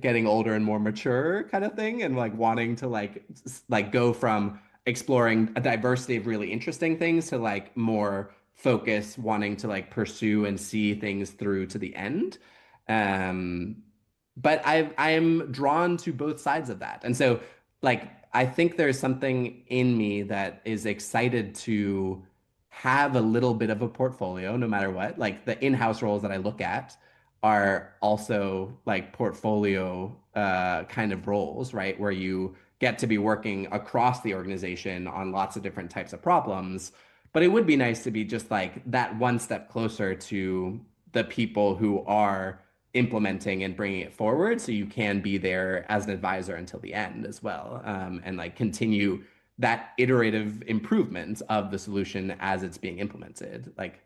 getting older and more mature kind of thing and like wanting to like go from exploring a diversity of really interesting things to like more focus wanting to like pursue and see things through to the end. Um but I'm drawn to both sides of that. And so like I think there's something in me that is excited to have a little bit of a portfolio no matter what. Like the in-house roles that I look at are also like portfolio kind of roles, right? Where you get to be working across the organization on lots of different types of problems. But it would be nice to be just like that one step closer to the people who are implementing and bringing it forward so you can be there as an advisor until the end as well, and like continue that iterative improvement of the solution as it's being implemented. Like,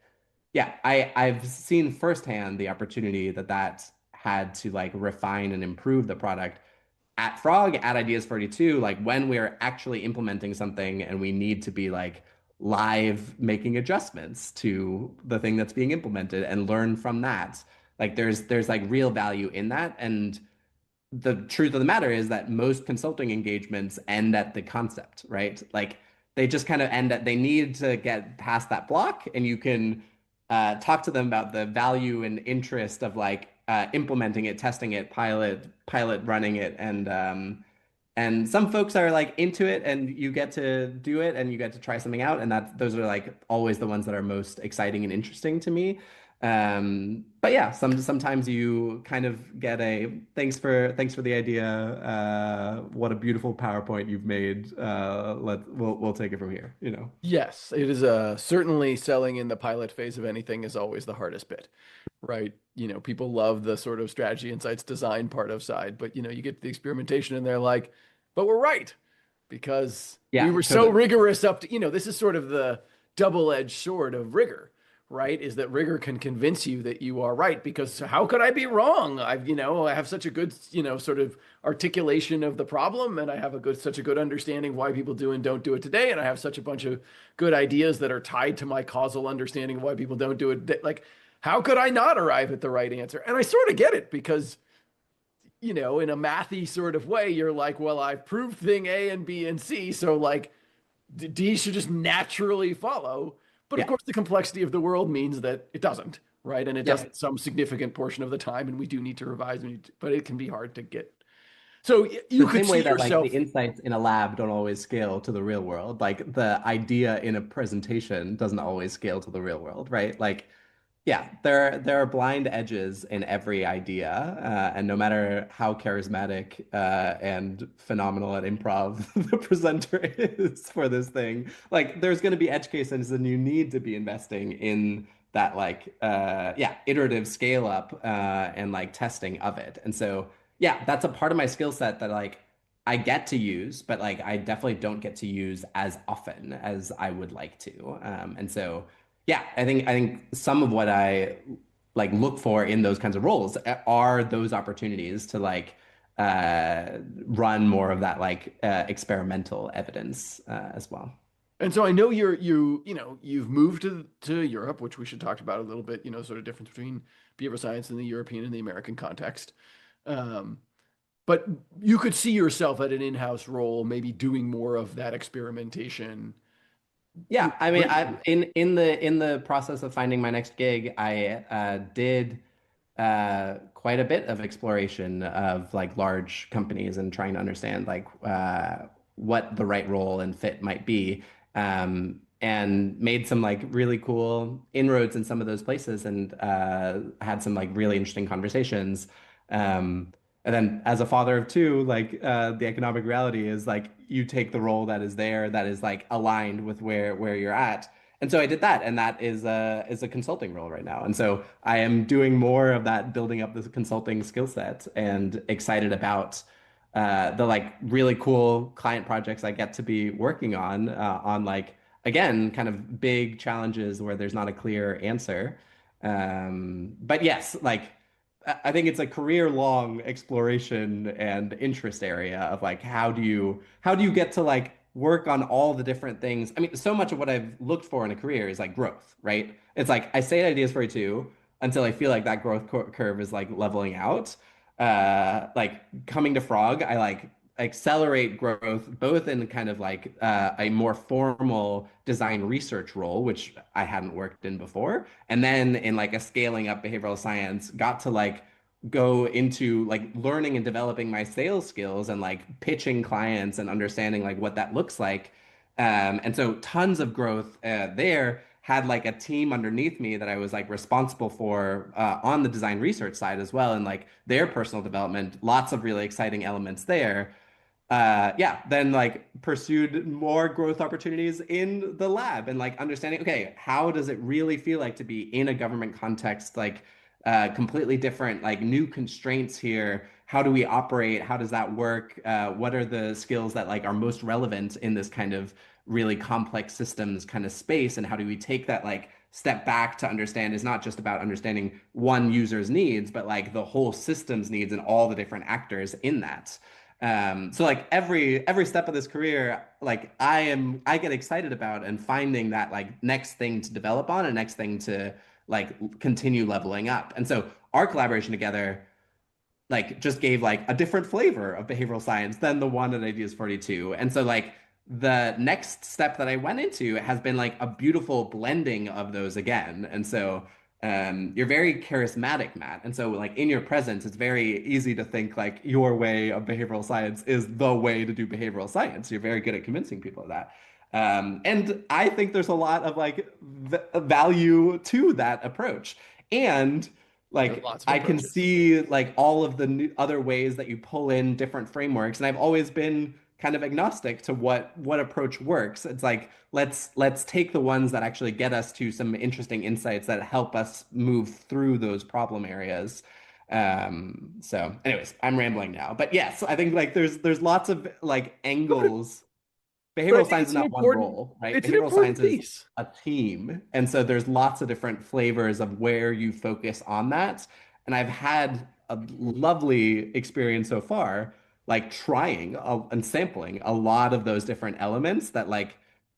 yeah, I've seen firsthand the opportunity that that had to like refine and improve the product at Frog, at Ideas 42, like when we're actually implementing something and we need to be like live making adjustments to the thing that's being implemented and learn from that. Like there's like real value in that. And the truth of the matter is that most consulting engagements end at the concept, right? Like they just kind of end at they need to get past that block, and you can talk to them about the value and interest of like implementing it, testing it, pilot running it, and some folks are like into it, and you get to do it, and you get to try something out, and that those are like always the ones that are most exciting and interesting to me. But yeah, sometimes you kind of get a thanks for the idea. What a beautiful PowerPoint you've made. We'll take it from here, you know. Yes, it is certainly selling in the pilot phase of anything is always the hardest bit, right? People love the sort of strategy, insights, design part of side, but you get the experimentation and they're like, but we're right because we Yeah, were so totally. rigorous up to, this is sort of the double-edged sword of rigor, right? Is that rigor can convince you that you are right because how could I be wrong? I have such a good, sort of articulation of the problem, and I have such a good understanding why people do and don't do it today, and I have such a bunch of good ideas that are tied to my causal understanding of why people don't do it. Like, how could I not arrive at the right answer? And I sort of get it because in a mathy sort of way, you're like, well, I've proved thing A and B and C, so like D should just naturally follow. But of Yeah. course, the complexity of the world means that it doesn't, right? And it doesn't Yep. some significant portion of the time, and we do need to revise, but it can be hard to get. So you The could same way see that like the yourself. insights in a lab don't always scale to the real world. Like the idea in a presentation doesn't always scale to the real world, right? Like yeah, there are blind edges in every idea, and no matter how charismatic and phenomenal at improv the presenter is for this thing, like there's going to be edge cases, and you need to be investing in that like yeah, iterative scale up and like testing of it. And so yeah, that's a part of my skill set that like I get to use, but like I definitely don't get to use as often as I would like to. And so yeah, I think some of what I like look for in those kinds of roles are those opportunities to like run more of that like experimental evidence as well. And so I know you've moved to Europe, which we should talk about a little bit. Sort of difference between behavioral science and the European and the American context. Um, but you could see yourself at an in-house role, maybe doing more of that experimentation. Yeah, I mean, Bring- in the process of finding my next gig, I did quite a bit of exploration of like large companies and trying to understand like what the right role and fit might be, and made some like really cool inroads in some of those places, and had some like really interesting conversations. And then as a father of two, like the economic reality is like you take the role that is there that is like aligned with where you're at. And so I did that, and that is a consulting role right now. And so I am doing more of that, building up this consulting skill set, and excited about the like really cool client projects I get to be working on like again, kind of big challenges where there's not a clear answer. But yes, like I think it's a career-long exploration and interest area of like how do you get to like work on all the different things. I mean, so much of what I've looked for in a career is like growth, right? It's like I say ideas for you too until I feel like that curve is like leveling out. Like coming to Frog, I like accelerate growth both in kind of like a more formal design research role, which I hadn't worked in before, and then in like a scaling up behavioral science, got to like go into like learning and developing my sales skills and like pitching clients and understanding like what that looks like. And so tons of growth there. Had like a team underneath me that I was like responsible for on the design research side as well, and like their personal development, lots of really exciting elements there. Yeah, then like pursued more growth opportunities in the lab and like understanding, okay, how does it really feel like to be in a government context, like completely different, like new constraints here. How do we operate? How does that work? What are the skills that like are most relevant in this kind of really complex systems kind of space? And how do we take that like step back to understand is not just about understanding one user's needs, but like the whole system's needs and all the different actors in that. So like every step of this career, like I get excited about and finding that like next thing to develop on and next thing to like continue leveling up. And so our collaboration together like just gave like a different flavor of behavioral science than the one at Ideas 42. And so like the next step that I went into has been like a beautiful blending of those again. And so you're very charismatic, Matt. And so like in your presence, it's very easy to think like your way of behavioral science is the way to do behavioral science. You're very good at convincing people of that. And I think there's a lot of like value to that approach. And There's like lots of I can approaches. see like all of the new, other ways that you pull in different frameworks, and I've always been kind of agnostic to what approach works. It's like let's take the ones that actually get us to some interesting insights that help us move through those problem areas. So anyways, I'm rambling now, but yes, I think like there's lots of like But, angles. but I Behavioral think science is not one role, right? it's an Behavioral important science is piece. a team. And so there's lots of different flavors of where you focus on that. And I've had a lovely experience so far, like trying and sampling a lot of those different elements that like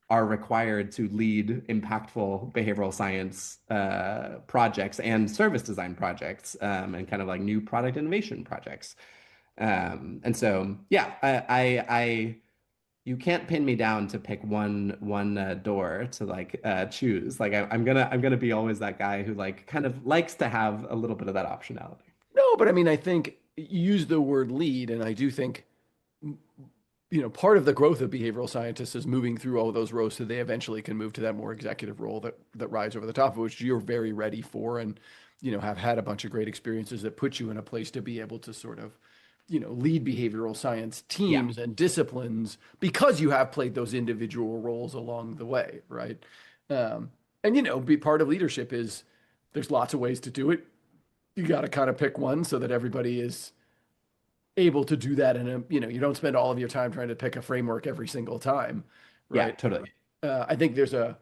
are required to lead impactful behavioral science projects and service design projects and kind of like new product innovation projects. And so, yeah, you can't pin me down to pick one door to like choose. Like I'm gonna be always that guy who like kind of likes to have a little bit of that optionality. No, but I mean, I think you use the word lead, and I do think, part of the growth of behavioral scientists is moving through all of those roles so they eventually can move to that more executive role that rides over the top of which you're very ready for and, have had a bunch of great experiences that put you in a place to be able to sort of, lead behavioral science Yeah, teams and disciplines because you have played those individual roles along the way, right? And, be part of leadership is there's lots of ways to do it. You got to kind of pick one so that everybody is able to do that in a, you don't spend all of your time trying to pick a framework every single time, yeah, right? totally. I think there's a,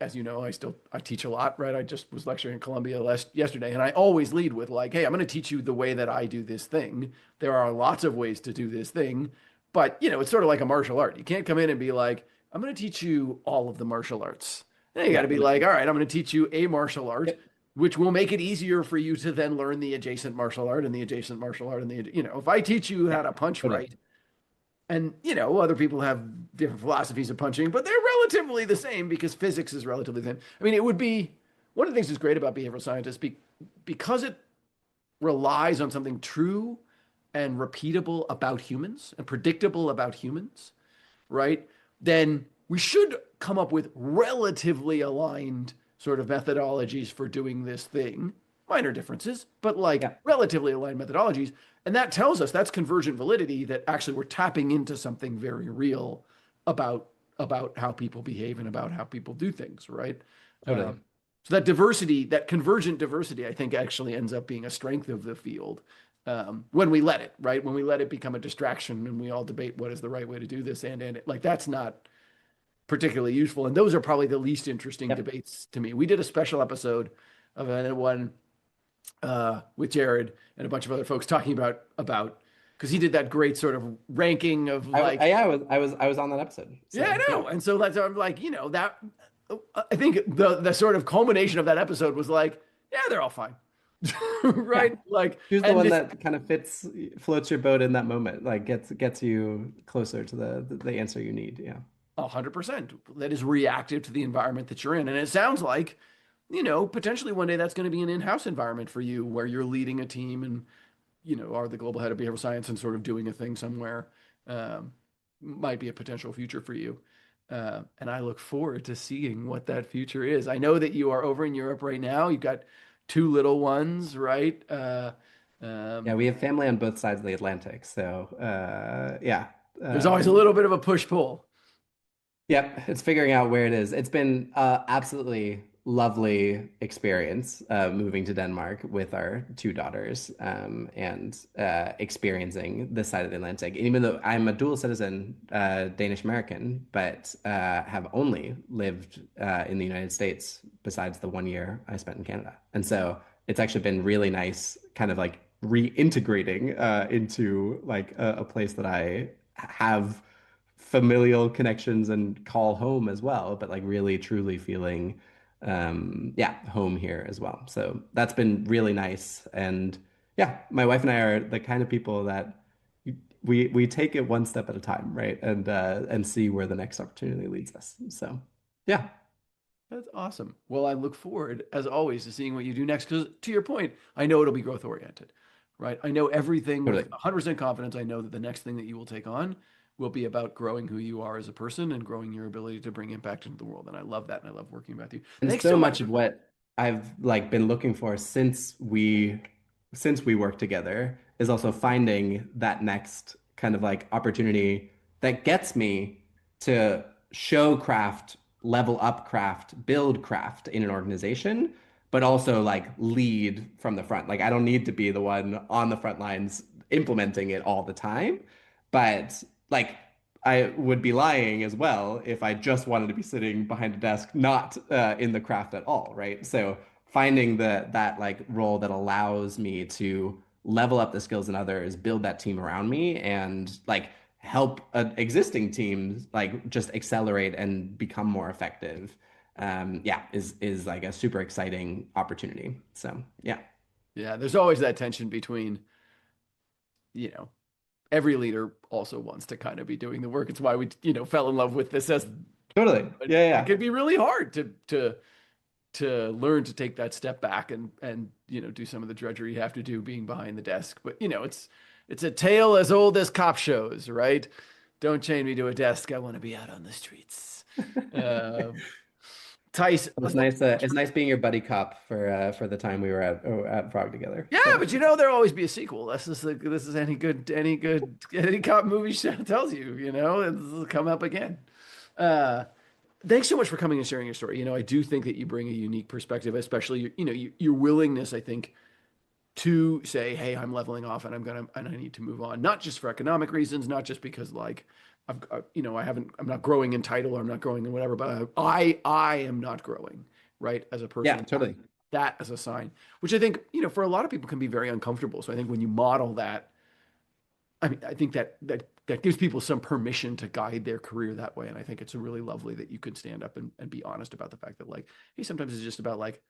as you know, I teach a lot, right? I just was lecturing in Columbia yesterday, and I always lead with like, hey, I'm going to teach you the way that I do this thing. There are lots of ways to do this thing, but it's sort of like a martial art. You can't come in and be like, I'm going to teach you all of the martial arts. Then you got Yeah, to be that makes like, all sense. right, I'm going to teach you a martial art, Yep, which will make it easier for you to then learn the adjacent martial art and the adjacent martial art and if I teach you yeah, how to punch totally. right, and other people have different philosophies of punching, but they're relatively the same because physics is relatively the same. I mean, it would be one of the things that's great about behavioral scientists because it relies on something true and repeatable about humans and predictable about humans, right? Then we should come up with relatively aligned sort of methodologies for doing this thing. Minor differences, but like Yeah, relatively aligned methodologies. And that tells us that's convergent validity that actually we're tapping into something very real about how people behave and about how people do things, right? totally. So that diversity, that convergent diversity, I think actually ends up being a strength of the field when we let it, right? When we let it become a distraction and we all debate what is the right way to do this and like that's not particularly useful. And those are probably the least interesting Yep. debates to me. We did a special episode of one with Jared and a bunch of other folks talking about because he did that great sort of ranking of like, Yeah, I was on that episode. yeah, I So yeah, know. And so that's I'm like, that I think the sort of culmination of that episode was like, yeah, they're all fine. yeah. Right? Like, Choose the and one this that kind of floats your boat in that moment, like gets you closer to the answer you need. Yeah. 100% that is reactive to the environment that you're in. And it sounds like, potentially one day that's going to be an in-house environment for you where you're leading a team and, are the global head of behavioral science and sort of doing a thing somewhere. Might be a potential future for you. And I look forward to seeing what that future is. I know that you are over in Europe right now. You've got two little ones, right? Yeah, Um, we have family on both sides of the Atlantic. So yeah. there's always a Um, little bit of a push-pull. Yep, it's figuring out where it is. It's been absolutely lovely experience moving to Denmark with our two daughters and experiencing this side of the Atlantic. And even though I'm a dual citizen, Danish American, but have only lived in the United States besides the 1 year I spent in Canada. And so it's actually been really nice, kind of like reintegrating into like a place that I have familial connections and call home as well, but like really truly feeling yeah, home here as well. So that's been really nice. And yeah, my wife and I are the kind of people that we take it one step at a time, right? And see where the next opportunity leads us. So yeah, That's awesome. Well, I look forward, as always, to seeing what you do next. Because to your point, I know it'll be growth oriented, right? I know everything with totally. 100% confidence. I know that the next thing that you will take on will be about growing who you are as a person and growing your ability to bring impact into the world. And I love that. And I love working with you. And Thanks so so much. much of what I've like been looking for since we work together is also finding that next kind of like opportunity that gets me to show craft, level up craft, build craft in an organization, but also like lead from the front. Like I don't need to be the one on the front lines implementing it all the time, but like I would be lying as well if I just wanted to be sitting behind a desk, not in the craft at all, right? So finding that like role that allows me to level up the skills in others, build that team around me, and like help existing teams like just accelerate and become more effective. Yeah, is like a super exciting opportunity. So yeah, Yeah, there's always that tension between, you know, every leader also wants to kind of be doing the work. It's why we, fell in love with this as totally. but Yeah, it yeah. can be really hard to learn to take that step back and do some of the drudgery you have to do being behind the desk. But it's a tale as old as cop shows, right? Don't chain me to a desk. I want to be out on the streets. Uh, Tice, Well, it's thanks nice. so much It's for. nice being your buddy cop for the time we were at Frog together. Yeah, So but there'll always be a sequel. This is any cop movie show tells you, it'll come up again. Uh, Thanks so much for coming and sharing your story. I do think that you bring a unique perspective, especially your willingness, I think, to say, "Hey, I'm leveling off and I need to move on," not just for economic reasons, not just because like I'm not growing in title or I'm not growing in whatever, but I am not growing, right, as a yeah, person. totally. That as a sign, which I think, for a lot of people can be very uncomfortable. So I think when you model that, I mean, I think that gives people some permission to guide their career that way. And I think it's really lovely that you could stand up and be honest about the fact that, like, hey, sometimes it's just about like,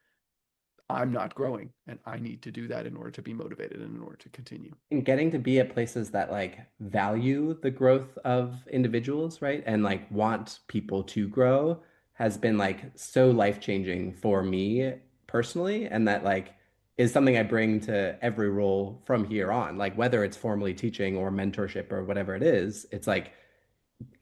I'm not growing and I need to do that in order to be motivated and in order to continue. And getting to be at places that like value the growth of individuals, right? And like want people to grow has been like so life-changing for me personally. And that like is something I bring to every role from here on. Like whether it's formally teaching or mentorship or whatever it is, it's like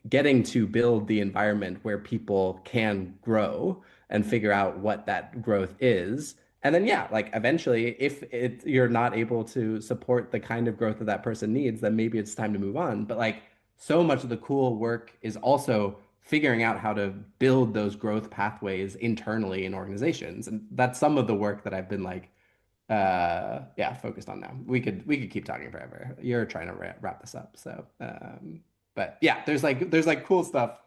getting to build the environment where people can grow and figure out what that growth is. And then, yeah, like eventually, if you're not able to support the kind of growth that that person needs, then maybe it's time to move on. But like so much of the cool work is also figuring out how to build those growth pathways internally in organizations. And that's some of the work that I've been like yeah, focused on now. We could keep talking forever. You're trying to wrap this up, so but yeah, there's like cool stuff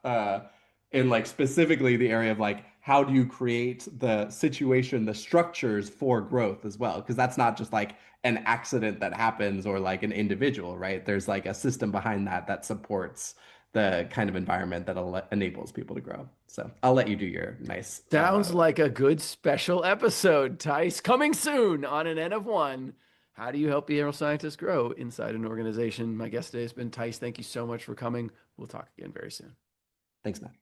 in like specifically the area of like how do you create the situation, the structures for growth as well, because that's not just like an accident that happens or like an individual, right? There's like a system behind that that supports the kind of environment that enables people to grow. So I'll let you do your nice Sounds like a good special episode, Tice. Coming soon on an N of one. How do you help behavioral scientists grow inside an organization? My guest today has been Tice. Thank you so much for coming. We'll talk again very soon. thanks, Matt.